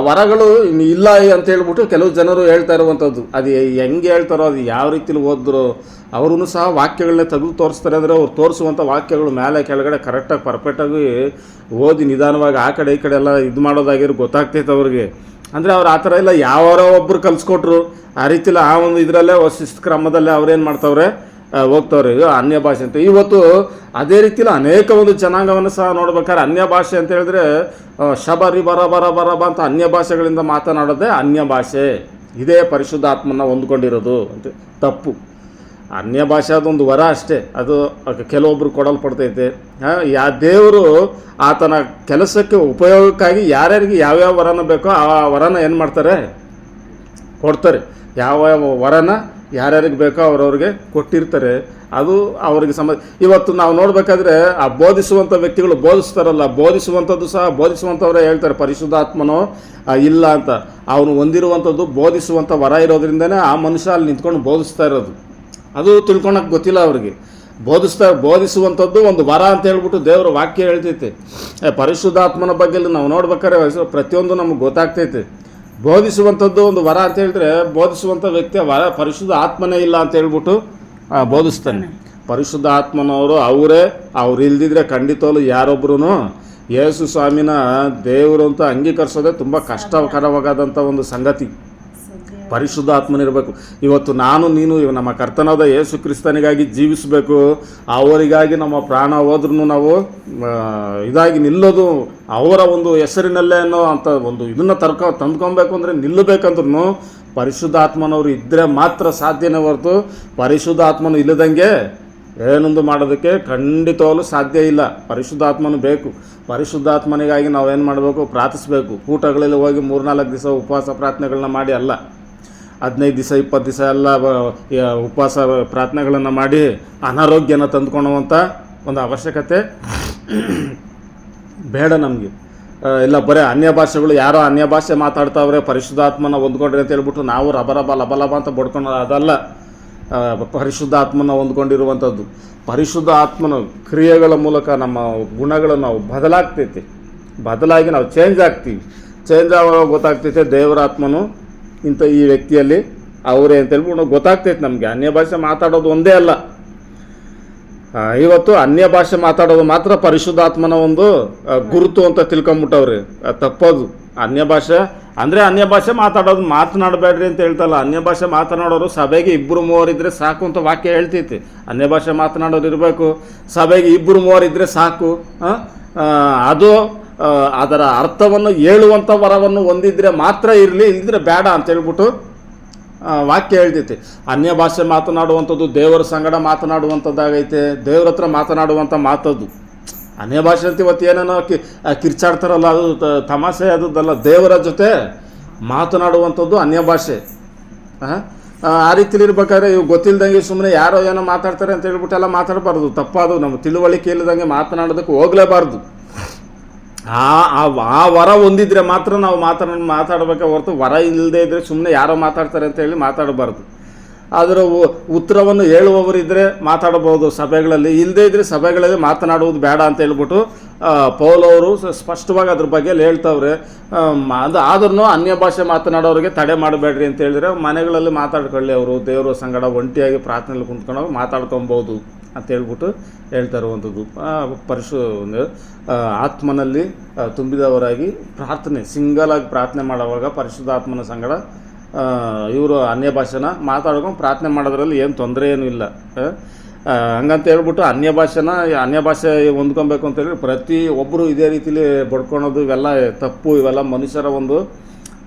ವರಗಳು ಇಲ್ಲ ಅಂತ ಹೇಳ್ಬಿಟ್ಟು ಕೆಲವು ಜನರು ಹೇಳ್ತಾ ಇರುವಂಥದ್ದು. ಅದು ಹೆಂಗೆ ಹೇಳ್ತಾರೋ, ಅದು ಯಾವ ರೀತಿಲಿ ಓದಿದ್ರು ಅವ್ರೂ ಸಹ ವಾಕ್ಯಗಳನ್ನೇ ತೆಗೆದು ತೋರಿಸ್ತಾರೆ. ಅಂದರೆ ಅವ್ರು ತೋರಿಸುವಂಥ ವಾಕ್ಯಗಳು ಮೇಲೆ ಕೆಳಗಡೆ ಕರೆಕ್ಟಾಗಿ ಪರ್ಫೆಕ್ಟಾಗಿ ಓದಿ ನಿಧಾನವಾಗಿ ಆ ಕಡೆ ಈ ಕಡೆ ಎಲ್ಲ ಇದು ಮಾಡೋದಾಗಿರೋ ಗೊತ್ತಾಗ್ತೈತೆ ಅವ್ರಿಗೆ. ಅಂದರೆ ಅವ್ರು ಆ ಥರ ಎಲ್ಲ ಯಾರೋ ಒಬ್ಬರು ಕಲಿಸ್ಕೊಟ್ರು ಆ ರೀತಿಲಿ ಆ ಒಂದು ಇದರಲ್ಲೇ ಶಿಸ್ತು ಕ್ರಮದಲ್ಲೇ ಅವ್ರೇನು ಮಾಡ್ತವ್ರೆ ಹೋಗ್ತವ್ರೆ ಅನ್ಯ ಭಾಷೆ ಅಂತ. ಇವತ್ತು ಅದೇ ರೀತಿಲಿ ಅನೇಕ ಒಂದು ಜನಾಂಗವನ್ನು ಸಹ ನೋಡ್ಬೇಕಾದ್ರೆ ಅನ್ಯ ಭಾಷೆ ಅಂತ ಹೇಳಿದ್ರೆ ಶಬರಿ ಬರ ಬರ ಬರ ಬ ಅಂತ ಅನ್ಯ ಭಾಷೆಗಳಿಂದ ಮಾತನಾಡೋದೇ ಅನ್ಯ ಭಾಷೆ. ಇದೇ ಪರಿಶುದ್ಧಾತ್ಮನ ಹೊಂದ್ಕೊಂಡಿರೋದು ಅಂತ. ತಪ್ಪು. ಅನ್ಯ ಭಾಷೆ ಅದೊಂದು ವರ ಅಷ್ಟೇ, ಅದು ಕೆಲವೊಬ್ಬರು ಕೊಡಲ್ಪಡ್ತೈತೆ. ದೇವರು ಆತನ ಕೆಲಸಕ್ಕೆ ಉಪಯೋಗಕ್ಕಾಗಿ ಯಾರ್ಯಾರಿಗೆ ಯಾವ್ಯಾವ ವರನ ಬೇಕೋ ಆ ವರನ ಏನು ಮಾಡ್ತಾರೆ, ಕೊಡ್ತಾರೆ. ಯಾವ ವರನ ಯಾರ್ಯಾರಿಗೆ ಬೇಕೋ ಅವ್ರವ್ರಿಗೆ ಕೊಟ್ಟಿರ್ತಾರೆ. ಅದು ಅವ್ರಿಗೆ ಇವತ್ತು ನಾವು ನೋಡಬೇಕಾದ್ರೆ ಆ ಬೋಧಿಸುವಂಥ ವ್ಯಕ್ತಿಗಳು ಬೋಧಿಸ್ತಾರಲ್ಲ, ಬೋಧಿಸುವಂಥದ್ದು ಸಹ ಬೋಧಿಸುವಂಥವ್ರೇ ಹೇಳ್ತಾರೆ ಪರಿಶುದ್ಧಾತ್ಮನೋ ಇಲ್ಲ ಅಂತ. ಅವನು ಹೊಂದಿರುವಂಥದ್ದು ಬೋಧಿಸುವಂಥ ವರ ಇರೋದ್ರಿಂದನೇ ಆ ಮನುಷ್ಯ ಅಲ್ಲಿ ನಿಂತ್ಕೊಂಡು ಬೋಧಿಸ್ತಾ ಇರೋದು. ಅದು ತಿಳ್ಕೊಳಕ್ಕೆ ಗೊತ್ತಿಲ್ಲ ಅವ್ರಿಗೆ. ಬೋಧಿಸುವಂಥದ್ದು ಒಂದು ವರ ಅಂತ ಹೇಳ್ಬಿಟ್ಟು ದೇವರ ವಾಕ್ಯ ಹೇಳ್ತೈತೆ. ಪರಿಶುದ್ಧಾತ್ಮನ ಬಗ್ಗೆ ನಾವು ನೋಡ್ಬೇಕಾದ್ರೆ ಪ್ರತಿಯೊಂದು ನಮಗೆ ಗೊತ್ತಾಗ್ತೈತೆ. ಬೋಧಿಸುವಂಥದ್ದು ಒಂದು ವರ ಅಂತ ಹೇಳಿದ್ರೆ ಬೋಧಿಸುವಂಥ ವ್ಯಕ್ತಿ ವರ ಪರಿಶುದ್ಧ ಆತ್ಮನೇ ಇಲ್ಲ ಅಂತ ಹೇಳ್ಬಿಟ್ಟು ಬೋಧಿಸ್ತಾನೆ. ಪರಿಶುದ್ಧ ಆತ್ಮನವರು ಅವ್ರು ಇಲ್ದಿದ್ರೆ ಖಂಡಿತವೂ ಯಾರೊಬ್ಬರೂ ಯೇಸು ಸ್ವಾಮಿನ ದೇವರು ಅಂತ ಅಂಗೀಕರಿಸೋದೇ ತುಂಬ ಕಷ್ಟಕರವಾದಂಥ ಒಂದು ಸಂಗತಿ. ಪರಿಶುದ್ಧ ಆತ್ಮನಿರಬೇಕು. ಇವತ್ತು ನಾನು ನೀನು ನಮ್ಮ ಕರ್ತನಾದ ಯೇಸು ಕ್ರಿಸ್ತನಿಗಾಗಿ ಜೀವಿಸಬೇಕು. ಅವರಿಗಾಗಿ ನಮ್ಮ ಪ್ರಾಣ ಹೋದ್ರೂ ನಾವು ಇದಾಗಿ ನಿಲ್ಲೋದು ಅವರ ಒಂದು ಹೆಸರಿನಲ್ಲೇ ಅನ್ನೋ ಅಂಥ ಒಂದು ಇದನ್ನು ತಂದ್ಕೊಬೇಕು ಅಂದರೆ ನಿಲ್ಲಬೇಕಂದ್ರೂ ಪರಿಶುದ್ಧಾತ್ಮನವರು ಇದ್ದರೆ ಮಾತ್ರ ಸಾಧ್ಯನೇ ಹೊರತು ಪರಿಶುದ್ಧಾತ್ಮನು ಇಲ್ಲದಂಗೆ ಏನೊಂದು ಮಾಡೋದಕ್ಕೆ ಖಂಡಿತವಾಗಲೂ ಸಾಧ್ಯ ಇಲ್ಲ. ಪರಿಶುದ್ಧಾತ್ಮನು ಬೇಕು. ಪರಿಶುದ್ಧಾತ್ಮನಿಗಾಗಿ ನಾವೇನು ಮಾಡಬೇಕು, ಪ್ರಾರ್ಥಿಸಬೇಕು. ಕೂಟಗಳಲ್ಲಿ ಹೋಗಿ 3-4 ದಿವಸ ಉಪವಾಸ ಪ್ರಾರ್ಥನೆಗಳನ್ನ ಮಾಡಿ ಅಲ್ಲ, 15 ದಿವಸ 20 ದಿವಸ ಎಲ್ಲ ಉಪವಾಸ ಪ್ರಾರ್ಥನೆಗಳನ್ನು ಮಾಡಿ ಅನಾರೋಗ್ಯನ ತಂದುಕೊಳ್ಳುವಂಥ ಒಂದು ಅವಶ್ಯಕತೆ ಬೇಡ ನಮಗೆ. ಇಲ್ಲ ಬರೀ ಅನ್ಯ ಭಾಷೆಗಳು ಯಾರೋ ಅನ್ಯ ಭಾಷೆ ಮಾತಾಡ್ತಾವ್ರೆ ಪರಿಶುದ್ಧಾತ್ಮನ ಹೊಂದ್ಕೊಂಡ್ರಿ ಅಂತ ಹೇಳ್ಬಿಟ್ಟು ನಾವು ರಬರಬ ಲಬಲಬ ಅಂತ ಬಡ್ಕೊಂಡು ಅದಲ್ಲ ಪರಿಶುದ್ಧಾತ್ಮನ ಹೊಂದ್ಕೊಂಡಿರುವಂಥದ್ದು. ಪರಿಶುದ್ಧ ಆತ್ಮನ ಕ್ರಿಯೆಗಳ ಮೂಲಕ ನಮ್ಮ ಗುಣಗಳು ನಾವು ಬದಲಾಗಿ ನಾವು ಚೇಂಜ್ ಆಗ್ತೀವಿ. ಚೇಂಜ್ ಆಗುವಾಗ ಗೊತ್ತಾಗ್ತೈತೆ ದೇವರ ಆತ್ಮನು ಇಂಥ ಈ ವ್ಯಕ್ತಿಯಲ್ಲಿ ಅವರೇ ಅಂತ ಹೇಳ್ಬಿಟ್ಟು ಗೊತ್ತಾಗ್ತೈತೆ ನಮಗೆ. ಅನ್ಯ ಭಾಷೆ ಮಾತಾಡೋದು ಒಂದೇ ಅಲ್ಲ. ಇವತ್ತು ಅನ್ಯ ಭಾಷೆ ಮಾತಾಡೋದು ಮಾತ್ರ ಪರಿಶುದ್ಧಾತ್ಮನ ಒಂದು ಗುರುತು ಅಂತ ತಿಳ್ಕೊಂಬಿಟ್ಟವ್ರಿ. ತಪ್ಪೋದು. ಅನ್ಯ ಭಾಷೆ ಅಂದರೆ ಅನ್ಯ ಭಾಷೆ ಮಾತನಾಡಬೇಡ್ರಿ ಅಂತ ಹೇಳ್ತಲ್ಲ. ಅನ್ಯ ಭಾಷೆ ಮಾತನಾಡೋರು ಸಭೆಗೆ 2-3 ಇದ್ದರೆ ಸಾಕು ಅಂತ ವಾಕ್ಯ ಹೇಳ್ತೈತಿ. ಅನ್ಯ ಭಾಷೆ ಮಾತನಾಡೋರು ಇರಬೇಕು, ಸಭೆಗೆ 2-3 ಇದ್ದರೆ ಸಾಕು. ಅದು ಅದರ ಅರ್ಥವನ್ನು ಹೇಳುವಂಥ ವರವನ್ನು ಹೊಂದಿದ್ರೆ ಮಾತ್ರ ಇರಲಿ, ಇಲ್ಲದಿದ್ರೆ ಬೇಡ ಅಂತ ಹೇಳ್ಬಿಟ್ಟು ವಾಕ್ಯ ಹೇಳ್ತೈತಿ. ಅನ್ಯ ಭಾಷೆ ಮಾತನಾಡುವಂಥದ್ದು ದೇವರ ಸಂಗಡ ಮಾತನಾಡುವಂಥದ್ದಾಗೈತೆ. ದೇವ್ರ ಹತ್ರ ಮಾತನಾಡುವಂಥ ಮಾತದ್ದು. ಅನ್ಯ ಭಾಷೆ ಅಂತ ಇವತ್ತು ಏನೇನೋ ಕಿರ್ಚಾಡ್ತಾರಲ್ಲ, ಅದು ತಮಾಷೆ ಆದದ್ದಲ್ಲ. ದೇವರ ಜೊತೆ ಮಾತನಾಡುವಂಥದ್ದು ಅನ್ಯ ಭಾಷೆ. ಆ ರೀತಿಲಿ ಇರ್ಬೇಕಾದ್ರೆ ಇವು ಗೊತ್ತಿಲ್ಲದಂಗೆ ಸುಮ್ಮನೆ ಯಾರೋ ಏನೋ ಮಾತಾಡ್ತಾರೆ ಅಂತ ಹೇಳ್ಬಿಟ್ಟು ಎಲ್ಲ ಮಾತಾಡಬಾರ್ದು. ತಪ್ಪಾದು. ನಮ್ಮ ತಿಳುವಳಿಕೆ ಇಲ್ಲದಂಗೆ ಮಾತನಾಡೋದಕ್ಕೆ ಹೋಗಲೇಬಾರ್ದು. ಆ ವರ ಹೊಂದಿದ್ರೆ ಮಾತ್ರ ನಾವು ಮಾತಾಡಬೇಕೆ ಹೊರತು ವರ ಇಲ್ಲದೆ ಇದ್ದರೆ ಸುಮ್ಮನೆ ಯಾರೋ ಮಾತಾಡ್ತಾರೆ ಅಂತ ಹೇಳಿ ಮಾತಾಡಬಾರ್ದು. ಅದರ ಉತ್ತರವನ್ನು ಹೇಳುವವರಿದ್ದರೆ ಮಾತಾಡಬಹುದು ಸಭೆಗಳಲ್ಲಿ, ಇಲ್ಲದೇ ಇದ್ದರೆ ಸಭೆಗಳಲ್ಲಿ ಮಾತನಾಡುವುದು ಬೇಡ ಅಂತ ಹೇಳ್ಬಿಟ್ಟು ಪೌಲವರು ಸ್ಪಷ್ಟವಾಗಿ ಅದ್ರ ಬಗ್ಗೆ ಹೇಳ್ತವ್ರೆ. ಆದ್ರೂ ಅನ್ಯ ಭಾಷೆ ಮಾತನಾಡೋರಿಗೆ ತಡೆ ಮಾಡಬೇಡ್ರಿ ಅಂತ ಹೇಳಿದ್ರೆ ಮನೆಗಳಲ್ಲಿ ಮಾತಾಡ್ಕೊಳ್ಳಿ. ಅವರು ದೇವರ ಸಂಗಡ ಒಂಟಿಯಾಗಿ ಪ್ರಾರ್ಥನೆಯಲ್ಲಿ ಕುಂತ್ಕೊಂಡು ಮಾತಾಡ್ಕೊಬೋದು ಅಂತ ಹೇಳ್ಬಿಟ್ಟು ಹೇಳ್ತಾ ಇರುವಂಥದ್ದು. ಆತ್ಮನಲ್ಲಿ ತುಂಬಿದವರಾಗಿ ಪ್ರಾರ್ಥನೆ ಸಿಂಗಲಾಗಿ ಪ್ರಾರ್ಥನೆ ಮಾಡೋವಾಗ ಪರಿಶುದ್ಧಾತ್ಮನ ಸಂಗಡ ಇವರು ಅನ್ಯ ಭಾಷೆನ ಮಾತಾಡ್ಕೊಂಡು ಪ್ರಾರ್ಥನೆ ಮಾಡೋದ್ರಲ್ಲಿ ಏನು ತೊಂದರೆ ಏನೂ ಇಲ್ಲ. ಹಂಗಂತ ಹೇಳ್ಬಿಟ್ಟು ಅನ್ಯ ಭಾಷೆ ಹೊಂದ್ಕೊಬೇಕು ಅಂತೇಳಿ ಪ್ರತಿ ಒಬ್ಬರು ಇದೇ ರೀತಿಲಿ ಬಡ್ಕೊಳೋದು ಇವೆಲ್ಲ ತಪ್ಪು. ಇವೆಲ್ಲ ಮನುಷ್ಯರ ಒಂದು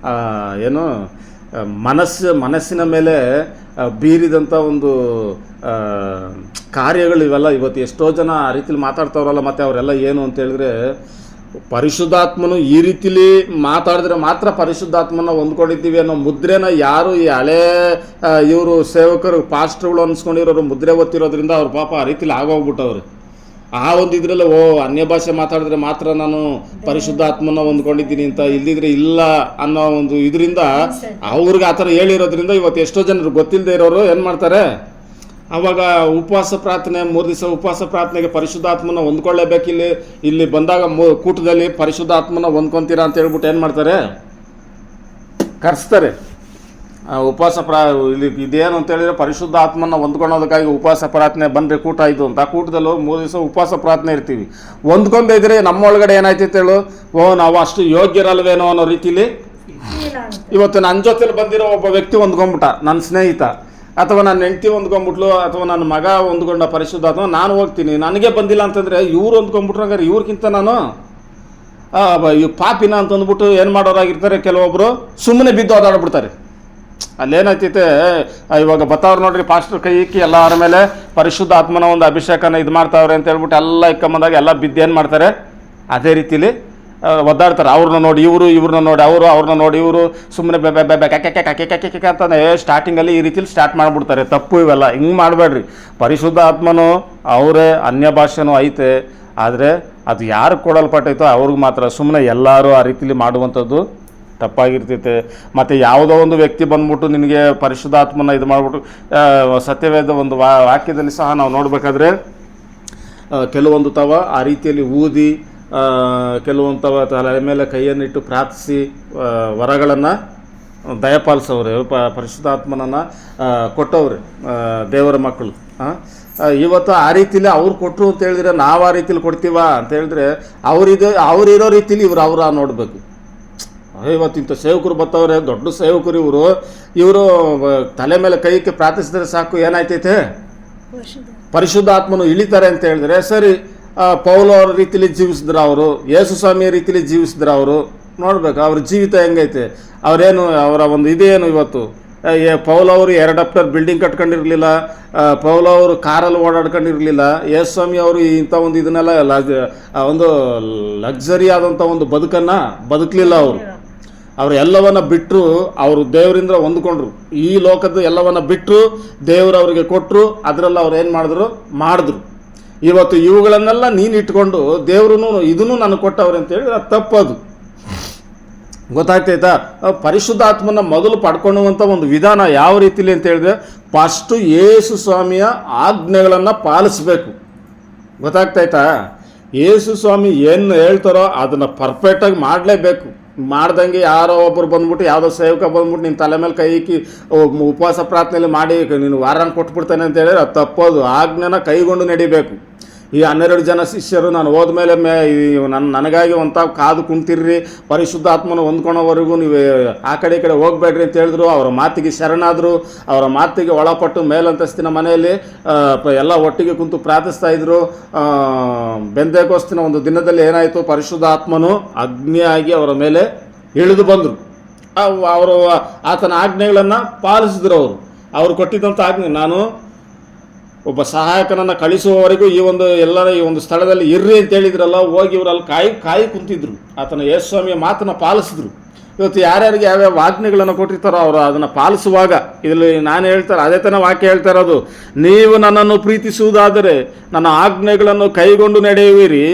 ಏನು ಮನಸ್ಸಿನ ಮೇಲೆ ಬೀರಿದಂಥ ಒಂದು ಕಾರ್ಯಗಳು ಇವೆಲ್ಲ. ಇವತ್ತು ಎಷ್ಟೋ ಜನ ಆ ರೀತಿಲಿ ಮಾತಾಡ್ತಾವ್ರಲ್ಲ, ಮತ್ತು ಅವರೆಲ್ಲ ಏನು ಅಂತ ಹೇಳಿದ್ರೆ ಪರಿಶುದ್ಧಾತ್ಮನು ಈ ರೀತಿಲಿ ಮಾತಾಡಿದ್ರೆ ಮಾತ್ರ ಪರಿಶುದ್ಧಾತ್ಮನ ಹೊಂದ್ಕೊಂಡಿದ್ದೀವಿ ಅನ್ನೋ ಮುದ್ರೆನ ಯಾರು ಈ ಹಳೇ ಇವರು ಸೇವಕರು ಪಾಸ್ಟ್ರುಗಳು ಅನ್ಸ್ಕೊಂಡಿರೋರು ಮುದ್ರೆ ಗೊತ್ತಿರೋದ್ರಿಂದ ಅವ್ರ ಪಾಪ ಆ ರೀತಿಲಿ ಆಗೋಗ್ಬಿಟ್ಟವ್ರು. ಆ ಒಂದು ಇದರಲ್ಲಿ ಅನ್ಯ ಭಾಷೆ ಮಾತಾಡಿದ್ರೆ ಮಾತ್ರ ನಾನು ಪರಿಶುದ್ಧಾತ್ಮನ ಹೊಂದ್ಕೊಂಡಿದ್ದೀನಿ ಅಂತ, ಇಲ್ದಿದ್ರೆ ಇಲ್ಲ ಅನ್ನೋ ಒಂದು ಇದರಿಂದ ಅವ್ರಿಗೆ ಆ ಥರ ಹೇಳಿರೋದ್ರಿಂದ ಇವತ್ತು ಎಷ್ಟೋ ಜನರು ಗೊತ್ತಿಲ್ಲದೆ ಇರೋರು ಏನು ಮಾಡ್ತಾರೆ, ಆವಾಗ ಉಪವಾಸ ಪ್ರಾರ್ಥನೆ 3 ದಿವಸ ಉಪವಾಸ ಪ್ರಾರ್ಥನೆಗೆ ಪರಿಶುದ್ಧಾತ್ಮನ ಹೊಂದ್ಕೊಳ್ಳೇಬೇಕು, ಇಲ್ಲಿ ಬಂದಾಗ ಕೂಟದಲ್ಲಿ ಪರಿಶುದ್ಧಾತ್ಮನ ಹೊಂದ್ಕೊತೀರಾ ಅಂತ ಹೇಳ್ಬಿಟ್ಟು ಏನು ಮಾಡ್ತಾರೆ, ಕರೆಸ್ತಾರೆ. ಉಪವಾಸ ಇಲ್ಲಿ ಇದೇನು ಅಂತ ಹೇಳಿದ್ರೆ ಪರಿಶುದ್ಧ ಆತ್ಮನ ಹೊಂದ್ಕೊಳ್ಳೋದಕ್ಕಾಗಿ ಉಪವಾಸ ಪ್ರಾರ್ಥನೆ ಬಂದರೆ ಕೂಟ ಇದು ಅಂತ. ಆ ಕೂಟದಲ್ಲೂ 3 ದಿವಸ ಉಪವಾಸ ಪ್ರಾರ್ಥನೆ ಇರ್ತೀವಿ. ಹೊಂದ್ಕೊಂಡಿದ್ರೆ ನಮ್ಮೊಳಗಡೆ ಏನಾಯ್ತು ಅಂತ ಹೇಳು, ನಾವು ಅಷ್ಟು ಯೋಗ್ಯರಲ್ವೇನೋ ಅನ್ನೋ ರೀತಿಲಿ ಇವತ್ತು ನನ್ನ ಜೊತೆಲಿ ಬಂದಿರೋ ಒಬ್ಬ ವ್ಯಕ್ತಿ ಹೊಂದ್ಕೊಂಡ್ಬಿಟ್ಟ, ನನ್ನ ಸ್ನೇಹಿತ ಅಥವಾ ನನ್ನ ಹೆಂಡತಿ ಹೊಂದ್ಕೊಂಡ್ಬಿಟ್ಲು ಅಥವಾ ನನ್ನ ಮಗ ಹೊಂದ್ಕೊಂಡ ಪರಿಶುದ್ಧಾತ್ಮ, ನಾನು ಹೋಗ್ತೀನಿ, ನನಗೆ ಬಂದಿಲ್ಲ ಅಂತಂದರೆ ಇವ್ರು ಹೊಂದ್ಕೊಂಡ್ಬಿಟ್ರು, ಹಂಗಾರೆ ಇವ್ರಿಗಿಂತ ನಾನು ಪಾಪಿನ ಅಂತ ಅಂದ್ಬಿಟ್ಟು ಏನು ಮಾಡೋರಾಗಿರ್ತಾರೆ. ಕೆಲವೊಬ್ಬರು ಸುಮ್ಮನೆ ಬಿದ್ದು ಓದಾಡ್ಬಿಡ್ತಾರೆ. ಅಲ್ಲೇನಾಯ್ತೈತೆ, ಇವಾಗ ಬತ್ತವ್ರು ನೋಡ್ರಿ ಪಾಸ್ಟರ್ ಕೈ ಇಕ್ಕಿ ಎಲ್ಲರ ಮೇಲೆ ಪರಿಶುದ್ಧ ಆತ್ಮನ ಒಂದು ಅಭಿಷೇಕನ ಇದು ಮಾಡ್ತಾವ್ರೆ ಅಂತ ಹೇಳ್ಬಿಟ್ಟು ಎಲ್ಲ ಇಕ್ಕಂಬಂದಾಗ ಎಲ್ಲ ಬಿದ್ದು ಏನು ಮಾಡ್ತಾರೆ, ಅದೇ ರೀತಿಲಿ ಒದ್ದಾಡ್ತಾರೆ. ಅವ್ರನ್ನ ನೋಡಿ ಇವರು, ಇವ್ರನ್ನ ನೋಡಿ ಅವರು, ಅವ್ರನ್ನ ನೋಡಿ ಇವರು, ಸುಮ್ಮನೆ ಕಕ್ಕೆ ಅಂತಾನೆ ಸ್ಟಾರ್ಟಿಂಗಲ್ಲಿ ಈ ರೀತಿಲಿ ಸ್ಟಾರ್ಟ್ ಮಾಡಿಬಿಡ್ತಾರೆ. ತಪ್ಪು ಇವೆಲ್ಲ, ಹಿಂಗೆ ಮಾಡಬೇಡ್ರಿ. ಪರಿಶುದ್ಧ ಆತ್ಮನು ಅವರೇ, ಅನ್ಯ ಭಾಷೆನೂ ಐತೆ, ಆದರೆ ಅದು ಯಾರು ಕೊಡಲ್ಪಟ್ಟೈತೋ ಅವ್ರಿಗೆ ಮಾತ್ರ. ಸುಮ್ಮನೆ ಎಲ್ಲರೂ ಆ ರೀತಿಲಿ ಮಾಡುವಂಥದ್ದು ತಪ್ಪಾಗಿರ್ತೈತೆ. ಮತ್ತು ಯಾವುದೋ ಒಂದು ವ್ಯಕ್ತಿ ಬಂದ್ಬಿಟ್ಟು ನಿನಗೆ ಪರಿಶುದ್ಧಾತ್ಮನ ಇದು ಮಾಡಿಬಿಟ್ಟು, ಸತ್ಯವೇದ ಒಂದು ವಾಕ್ಯದಲ್ಲಿ ಸಹ ನಾವು ನೋಡಬೇಕಾದ್ರೆ ಕೆಲವೊಂದು ಆ ರೀತಿಯಲ್ಲಿ ಊದಿ, ಕೆಲವೊಂದು ತಲೆ ಮೇಲೆ ಕೈಯನ್ನಿಟ್ಟು ಪ್ರಾರ್ಥಿಸಿ ವರಗಳನ್ನು ದಯಪಾಲಿಸವ್ರೆ, ಪರಿಶುದ್ಧಾತ್ಮನನ್ನು ಕೊಟ್ಟವ್ರೆ ದೇವರ ಮಕ್ಕಳು. ಇವತ್ತು ಆ ರೀತಿಲಿ ಅವ್ರು ಕೊಟ್ಟರು ಅಂತ ಹೇಳಿದ್ರೆ ನಾವು ಆ ರೀತಿಲಿ ಕೊಡ್ತೀವ ಅಂತ ಹೇಳಿದ್ರೆ ಅವರಿರೋ ರೀತಿಲಿ ಅವರ ನೋಡಬೇಕು. ಇವತ್ತಿಂಥ ಸೇವಕರು ಬರ್ತಾವ್ರೆ, ದೊಡ್ಡ ಸೇವಕರು ಇವರು ತಲೆ ಮೇಲೆ ಕೈಗೆ ಪ್ರಾರ್ಥಿಸಿದ್ರೆ ಸಾಕು, ಏನಾಯ್ತೈತೆ, ಪರಿಶುದ್ಧಾತ್ಮನು ಇಳಿತಾರೆ ಅಂತ ಹೇಳಿದ್ರೆ ಸರಿ. ಪೌಲ ಅವ್ರ ರೀತಿಲಿ ಜೀವಿಸಿದ್ರು, ಅವರು ಯೇಸು ಸ್ವಾಮಿಯ ರೀತಿಲಿ ಜೀವಿಸಿದ್ರು. ಅವರು ನೋಡ್ಬೇಕು ಅವ್ರ ಜೀವಿತ ಹೆಂಗೈತೆ, ಅವರೇನು ಅವರ ಒಂದು ಇದೇನು. ಇವತ್ತು ಪೌಲ ಅವರು 2 ಅಪ್ಟರ್ ಬಿಲ್ಡಿಂಗ್ ಕಟ್ಕೊಂಡಿರಲಿಲ್ಲ, ಪೌಲ ಅವರು ಕಾರಲ್ಲಿ ಓಡಾಡ್ಕೊಂಡಿರಲಿಲ್ಲ. ಯೇಸು ಸ್ವಾಮಿ ಅವರು ಇಂಥ ಒಂದು ಇದನ್ನೆಲ್ಲ ಒಂದು ಲಕ್ಸರಿ ಆದಂಥ ಒಂದು ಬದುಕನ್ನು ಬದುಕಲಿಲ್ಲ. ಅವರು ಎಲ್ಲವನ್ನ ಬಿಟ್ಟರು, ಅವರು ದೇವರಿಂದ ಹೊಂದ್ಕೊಂಡ್ರು. ಈ ಲೋಕದ ಎಲ್ಲವನ್ನ ಬಿಟ್ಟರು, ದೇವರು ಅವರಿಗೆ ಕೊಟ್ಟರು, ಅದರಲ್ಲಿ ಅವ್ರು ಏನು ಮಾಡಿದ್ರು. ಇವತ್ತು ಇವುಗಳನ್ನೆಲ್ಲ ನೀನು ಇಟ್ಕೊಂಡು ದೇವ್ರೂ ಇದನ್ನು ನನಗೆ ಕೊಟ್ಟವ್ರೆ ಅಂತೇಳಿ ಅದು ತಪ್ಪದು. ಗೊತ್ತಾಗ್ತೈತಾ? ಪರಿಶುದ್ಧಾತ್ಮನ ಮೊದಲು ಪಡ್ಕೊಳ್ಳುವಂಥ ಒಂದು ವಿಧಾನ ಯಾವ ರೀತಿಲಿ ಅಂತ ಹೇಳಿದ್ರೆ, ಫಸ್ಟು ಯೇಸು ಸ್ವಾಮಿಯ ಆಜ್ಞೆಗಳನ್ನು ಪಾಲಿಸಬೇಕು. ಗೊತ್ತಾಗ್ತಾಯ್ತಾ? ಯೇಸು ಸ್ವಾಮಿ ಏನು ಹೇಳ್ತಾರೋ ಅದನ್ನು ಪರ್ಫೆಕ್ಟಾಗಿ ಮಾಡಲೇಬೇಕು. ಮಾಡ್ದಂಗೆ ಯಾರೋ ಒಬ್ಬರು ಬಂದ್ಬಿಟ್ಟು, ಯಾವುದೋ ಸೇವಕ ಬಂದ್ಬಿಟ್ಟು ನಿನ್ನ ತಲೆ ಮೇಲೆ ಕೈ ಇಕ್ಕಿ ಉಪವಾಸ ಪ್ರಾರ್ಥನೆಯಲ್ಲಿ ಮಾಡಿ ನೀನು ವಾರನ ಕೊಟ್ಬಿಡ್ತಾನೆ ಅಂತ ಹೇಳಿದ್ರೆ ಅದು ತಪ್ಪೋದು. ಆಜ್ಞೆನ ಕೈಗೊಂಡು ನಡಿಬೇಕು. ಈ 12 ಜನ ಶಿಷ್ಯರು ನಾನು ಹೋದ್ಮೇಲೆ ನನಗಾಗಿ ಒಂತ ಕಾದು ಕುಂತಿರ್ರಿ, ಪರಿಶುದ್ಧ ಆತ್ಮನ ಹೊಂದ್ಕೊಳೋವರೆಗೂ ನೀವು ಆ ಕಡೆ ಈ ಕಡೆ ಹೋಗ್ಬೇಡ್ರಿ ಅಂತ ಹೇಳಿದ್ರು. ಅವರ ಮಾತಿಗೆ ಶರಣಾದರು. ಅವರ ಮಾತಿಗೆ ಒಳಪಟ್ಟು ಮೇಲಂತಸ್ತಿನ ಮನೆಯಲ್ಲಿ ಎಲ್ಲ ಒಟ್ಟಿಗೆ ಕುಂತು ಪ್ರಾರ್ಥಿಸ್ತಾ ಇದ್ರು. ಬೆಂದೆಕೋಸ್ತಿನ ಒಂದು ದಿನದಲ್ಲಿ ಏನಾಯಿತು, ಪರಿಶುದ್ಧ ಆತ್ಮನು ಅಗ್ನಿಯಾಗಿ ಅವರ ಮೇಲೆ ಇಳಿದು ಬಂದರು. ಅವರು ಆತನ ಆಜ್ಞೆಗಳನ್ನು ಪಾಲಿಸಿದ್ರು. ಅವರು ಕೊಟ್ಟಿದ್ದಂಥ ಆಜ್ಞೆ, ನಾನು ಒಬ್ಬ ಸಹಾಯಕನನ್ನು ಕಳಿಸುವವರೆಗೂ ಈ ಒಂದು ಸ್ಥಳದಲ್ಲಿ ಇರ್ರಿ ಅಂತ ಹೇಳಿದ್ರಲ್ಲ, ಹೋಗಿ ಇವರಲ್ಲಿ ಕಾಯಿ ಕುಂತಿದ್ರು. ಆತನ ಯೇಸು ಸ್ವಾಮಿಯ ಮಾತನ್ನು ಪಾಲಿಸಿದ್ರು. ಇವತ್ತು ಯಾರ್ಯಾರಿಗೆ ಯಾವ್ಯಾವ ಆಜ್ಞೆಗಳನ್ನು ಕೊಟ್ಟಿರ್ತಾರೋ ಅವರು ಅದನ್ನು ಪಾಲಿಸುವಾಗ, ಇದರಲ್ಲಿ ನಾನು ಹೇಳ್ತಾರೆ ಅದೇ ತನ ವಾಕ್ಯ ಹೇಳ್ತಾ ಇರೋದು, ನೀವು ನನ್ನನ್ನು ಪ್ರೀತಿಸುವುದಾದರೆ ನನ್ನ ಆಜ್ಞೆಗಳನ್ನು ಕೈಗೊಂಡು ನಡೆಯುವಿರಿ,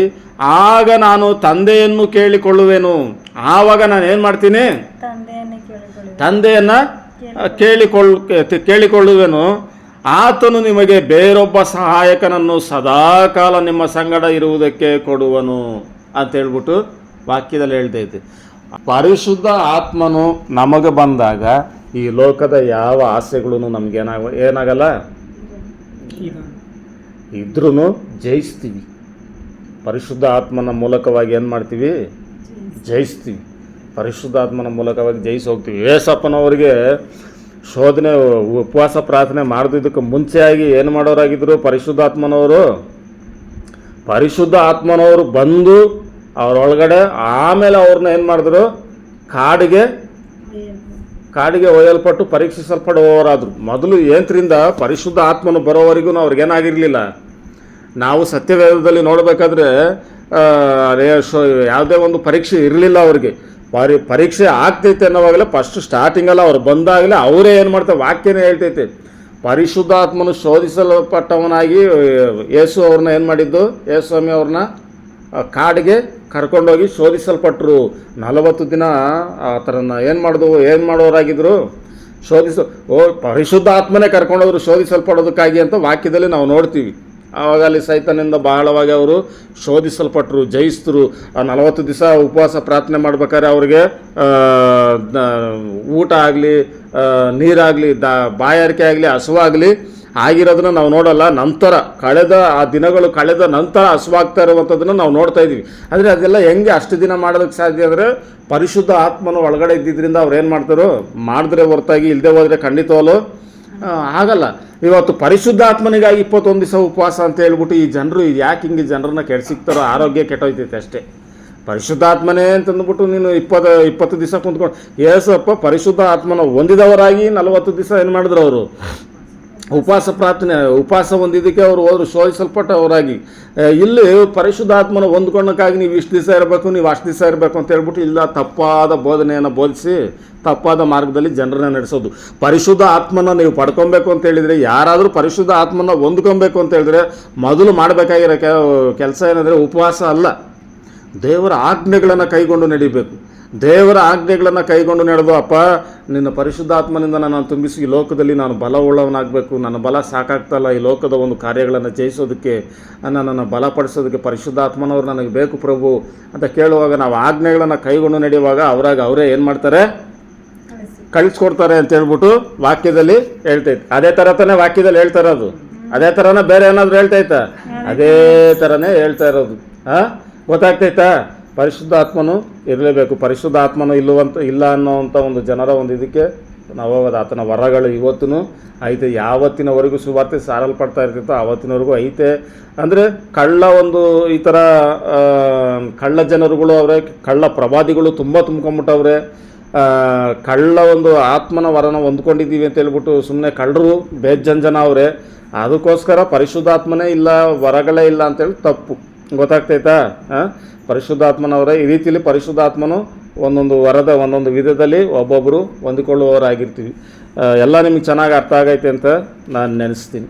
ಆಗ ನಾನು ತಂದೆಯನ್ನು ಕೇಳಿಕೊಳ್ಳುವೆನು. ಆವಾಗ ನಾನು ಏನು ಮಾಡ್ತೀನಿ, ತಂದೆಯನ್ನು ಕೇಳಿಕೊಳ್ಳುವೆನು. ಆತನು ನಿಮಗೆ ಬೇರೊಬ್ಬ ಸಹಾಯಕನನ್ನು ಸದಾಕಾಲ ನಿಮ್ಮ ಸಂಗಡ ಇರುವುದಕ್ಕೆ ಕೊಡುವನು ಅಂತ ಹೇಳ್ಬಿಟ್ಟು ವಾಕ್ಯದಲ್ಲಿ ಹೇಳ್ತೈತೆ. ಪರಿಶುದ್ಧ ಆತ್ಮನು ನಮಗೆ ಬಂದಾಗ ಈ ಲೋಕದ ಯಾವ ಆಸೆಗಳು ನಮಗೇನಾಗಲ್ಲ. ಇದ್ರೂ ಜಯಿಸ್ತೀವಿ. ಪರಿಶುದ್ಧ ಆತ್ಮನ ಮೂಲಕವಾಗಿ ಏನು ಮಾಡ್ತೀವಿ? ಜಯಿಸ್ತೀವಿ. ಪರಿಶುದ್ಧ ಆತ್ಮನ ಮೂಲಕವಾಗಿ ಜಯಿಸಿ ಹೋಗ್ತೀವಿ. ಯೇಸಪ್ಪನವರಿಗೆ ಶೋಧನೆ ಉಪವಾಸ ಪ್ರಾರ್ಥನೆ ಮಾಡೋದಕ್ಕೆ ಮುಂಚೆಯಾಗಿ ಏನು ಮಾಡೋರಾಗಿದ್ದರು? ಪರಿಶುದ್ಧಾತ್ಮನವರು ಬಂದು ಅವರೊಳಗಡೆ ಆಮೇಲೆ ಅವ್ರನ್ನ ಏನು ಮಾಡಿದ್ರು? ಕಾಡಿಗೆ ಒಯ್ಯಲ್ಪಟ್ಟು ಪರೀಕ್ಷಿಸಲ್ಪಡುವವರಾದರು. ಮೊದಲು ಏಂತ್ರಿಂದ ಪರಿಶುದ್ಧ ಆತ್ಮನು ಬರೋವರೆಗೂ ಅವ್ರಿಗೇನಾಗಿರಲಿಲ್ಲ. ನಾವು ಸತ್ಯವೇದದಲ್ಲಿ ನೋಡಬೇಕಾದ್ರೆ ಯಾವುದೇ ಒಂದು ಪರೀಕ್ಷೆ ಇರಲಿಲ್ಲ ಅವ್ರಿಗೆ. ಪರೀಕ್ಷೆ ಆಗ್ತೈತೆ ಅನ್ನೋವಾಗಲೇ ಫಸ್ಟ್ ಸ್ಟಾರ್ಟಿಂಗಲ್ಲ ಅವ್ರು ಬಂದಾಗಲೇ ಅವರೇ ಏನು ಮಾಡ್ತಾರೆ? ವಾಕ್ಯನೇ ಹೇಳ್ತೈತೆ. ಪರಿಶುದ್ಧಾತ್ಮನು ಶೋಧಿಸಲ್ಪಟ್ಟವನಾಗಿ ಯೇಸು ಅವ್ರನ್ನ ಏನು ಮಾಡಿದ್ದು? ಯೇಸು ಸ್ವಾಮಿ ಅವ್ರನ್ನ ಕಾಡಿಗೆ ಕರ್ಕೊಂಡೋಗಿ ಶೋಧಿಸಲ್ಪಟ್ಟರು. 40 ದಿನ ಆ ಥರನ ಏನು ಮಾಡೋರಾಗಿದ್ದರು? ಪರಿಶುದ್ಧ ಆತ್ಮನೇ ಕರ್ಕೊಂಡೋದ್ರು ಶೋಧಿಸಲ್ಪಡೋದಕ್ಕಾಗಿ ಅಂತ ವಾಕ್ಯದಲ್ಲಿ ನಾವು ನೋಡ್ತೀವಿ. ಆವಾಗ ಅಲ್ಲಿ ಸೈತಾನಿಂದ ಬಹಳವಾಗಿ ಅವರು ಶೋಧಿಸಲ್ಪಟ್ಟರು, ಜಯಿಸಿದ್ರು. ಆ 40 ದಿವಸ ಉಪವಾಸ ಪ್ರಾರ್ಥನೆ ಮಾಡ್ಬೇಕಾದ್ರೆ ಅವ್ರಿಗೆ ಊಟ ಆಗಲಿ, ನೀರಾಗಲಿ, ಬಾಯಾರಿಕೆ ಆಗಲಿ, ಹಸುವಾಗಲಿ ಆಗಿರೋದನ್ನ ನಾವು ನೋಡಲ್ಲ. ನಂತರ ಆ ದಿನಗಳು ಕಳೆದ ನಂತರ ಹಸುವಾಗ್ತಾ ಇರುವಂಥದ್ದನ್ನು ನಾವು ನೋಡ್ತಾ ಇದ್ದೀವಿ. ಆದರೆ ಅದೆಲ್ಲ ಹೆಂಗೆ ಅಷ್ಟು ದಿನ ಮಾಡೋದಕ್ಕೆ ಸಾಧ್ಯ ಅಂದರೆ ಪರಿಶುದ್ಧ ಆತ್ಮನ ಒಳಗಡೆ ಇದ್ದಿದ್ದರಿಂದ ಅವ್ರು ಏನು ಮಾಡ್ತಾರೋ ಮಾಡಿದ್ರೆ ಹೊರತಾಗಿ ಇಲ್ಲದೆ ಹೋದರೆ ಖಂಡಿತವಲ್ಲೂ ಆಗಲ್ಲ. ಇವತ್ತು ಪರಿಶುದ್ಧ ಆತ್ಮನಿಗಾಗಿ 21 ದಿವಸ ಉಪವಾಸ ಅಂತ ಹೇಳ್ಬಿಟ್ಟು ಈ ಜನರು ಯಾಕೆ ಹಿಂಗೆ ಜನರನ್ನ ಕೆಡ್ಸಿಕ್ತಾರೋ? ಆರೋಗ್ಯ ಕೆಟ್ಟೋಯ್ತೈತೆ ಅಷ್ಟೇ. ಪರಿಶುದ್ಧ ಆತ್ಮನೇ ಅಂತಂದ್ಬಿಟ್ಟು ನೀನು 20 ದಿವಸ ಕುಂತ್ಕೊಂಡು ಏಸಪ್ಪ ಪರಿಶುದ್ಧ ಆತ್ಮನ ಹೊಂದಿದವರಾಗಿ 40 ದಿವಸ ಏನು ಮಾಡಿದ್ರು? ಅವರು ಉಪವಾಸ ಹೊಂದಿದ್ದಕ್ಕೆ ಅವರು ಹೋದ್ರು ಶೋಧಿಸಲ್ಪಟ್ಟವರಾಗಿ. ಇಲ್ಲಿ ಪರಿಶುದ್ಧಾತ್ಮನ ಹೊಂದ್ಕೊಳ್ಳೋಕ್ಕಾಗಿ ನೀವು ಇಷ್ಟು ದಿವಸ ಇರಬೇಕು, ನೀವು ಅಷ್ಟು ದಿವಸ ಇರಬೇಕು ಅಂತ ಹೇಳ್ಬಿಟ್ಟು ಇಲ್ಲ ತಪ್ಪಾದ ಬೋಧನೆಯನ್ನು ಬೋಧಿಸಿ ತಪ್ಪಾದ ಮಾರ್ಗದಲ್ಲಿ ಜನರನ್ನ ನಡೆಸೋದು. ಪರಿಶುದ್ಧ ಆತ್ಮನ ನೀವು ಪಡ್ಕೊಬೇಕು ಅಂತ ಹೇಳಿದರೆ, ಯಾರಾದರೂ ಪರಿಶುದ್ಧ ಆತ್ಮನ ಹೊಂದ್ಕೊಬೇಕು ಅಂತ ಹೇಳಿದ್ರೆ ಮೊದಲು ಮಾಡಬೇಕಾಗಿರೋ ಕೆಲಸ ಏನಂದರೆ ಉಪವಾಸ ಅಲ್ಲ, ದೇವರ ಆಜ್ಞೆಗಳನ್ನು ಕೈಗೊಂಡು ನಡಿಬೇಕು. ದೇವರ ಆಜ್ಞೆಗಳನ್ನು ಕೈಗೊಂಡು ನಡೆದು, ಅಪ್ಪ ನಿನ್ನ ಪರಿಶುದ್ಧಾತ್ಮನಿಂದ ನಾನು ತುಂಬಿಸಿ ಈ ಲೋಕದಲ್ಲಿ ನಾನು ಬಲವುಳ್ಳವನಾಗಬೇಕು, ನನ್ನ ಬಲ ಸಾಕಾಗ್ತಲ್ಲ ಈ ಲೋಕದ ಒಂದು ಕಾರ್ಯಗಳನ್ನು ಜಯಿಸೋದಕ್ಕೆ, ನನ್ನನ್ನು ಬಲಪಡಿಸೋದಕ್ಕೆ ಪರಿಶುದ್ಧಾತ್ಮನವ್ರು ನನಗೆ ಬೇಕು ಪ್ರಭು ಅಂತ ಕೇಳುವಾಗ ನಾವು ಆಜ್ಞೆಗಳನ್ನು ಕೈಗೊಂಡು ನಡೆಯುವಾಗ ಅವರೇ ಏನು ಮಾಡ್ತಾರೆ? ಕಳಿಸ್ಕೊಡ್ತಾರೆ ಅಂತ ಹೇಳ್ಬಿಟ್ಟು ವಾಕ್ಯದಲ್ಲಿ ಹೇಳ್ತೈತೆ. ಅದೇ ಥರ ತಾನೇ ವಾಕ್ಯದಲ್ಲಿ ಹೇಳ್ತಾ ಇರೋದು? ಅದೇ ಥರನೇ ಬೇರೆ ಏನಾದರೂ ಹೇಳ್ತೈತಾ? ಅದೇ ಥರನೇ ಹೇಳ್ತಾ ಇರೋದು. ಗೊತ್ತಾಗ್ತೈತಾ? ಪರಿಶುದ್ಧ ಆತ್ಮನು ಇರಲೇಬೇಕು. ಪರಿಶುದ್ಧ ಆತ್ಮನು ಇಲ್ಲ ಅನ್ನೋವಂಥ ಒಂದು ಜನರ ಒಂದು ಇದಕ್ಕೆ ನಾವು ಹೋಗೋದು. ಆತನ ವರಗಳು ಇವತ್ತೂ ಐತೆ. ಯಾವತ್ತಿನವರೆಗೂ ಸುವಾರ್ತೆ ಸಾರಲ್ಪಡ್ತಾ ಇರ್ತಿತ್ತೋ ಆವತ್ತಿನವರೆಗೂ ಐತೆ. ಅಂದರೆ ಈ ಥರ ಕಳ್ಳ ಜನರುಗಳು ಅವರೇ, ಕಳ್ಳ ಪ್ರವಾದಿಗಳು ತುಂಬ ತುಂಬ್ಕೊಂಬಿಟ್ಟವ್ರೆ. ಒಂದು ಆತ್ಮನ ವರನ ಹೊಂದ್ಕೊಂಡಿದ್ದೀವಿ ಅಂತ ಹೇಳ್ಬಿಟ್ಟು ಸುಮ್ಮನೆ ಕಳ್ಳರು ಬೇಜಂಜನ ಅವರೇ. ಅದಕ್ಕೋಸ್ಕರ ಪರಿಶುದ್ಧಾತ್ಮನೇ ಇಲ್ಲ, ವರಗಳೇ ಇಲ್ಲ ಅಂತೇಳಿ ತಪ್ಪು. ಗೊತ್ತಾಗ್ತೈತಾ? ಪರಿಶುದ್ಧಾತ್ಮನವರೇ ಈ ರೀತಿಯಲ್ಲಿ ಪರಿಶುದ್ಧಾತ್ಮನು ಒಂದೊಂದು ವಿಧದಲ್ಲಿ ಒಬ್ಬೊಬ್ಬರು ಹೊಂದಿಕೊಳ್ಳುವವರಾಗಿರ್ತೀವಿ. ಎಲ್ಲ ನಿಮಗೆ ಚೆನ್ನಾಗಿ ಅರ್ಥ ಆಗೈತೆ ಅಂತ ನಾನು ನೆನೆಸ್ತೀನಿ.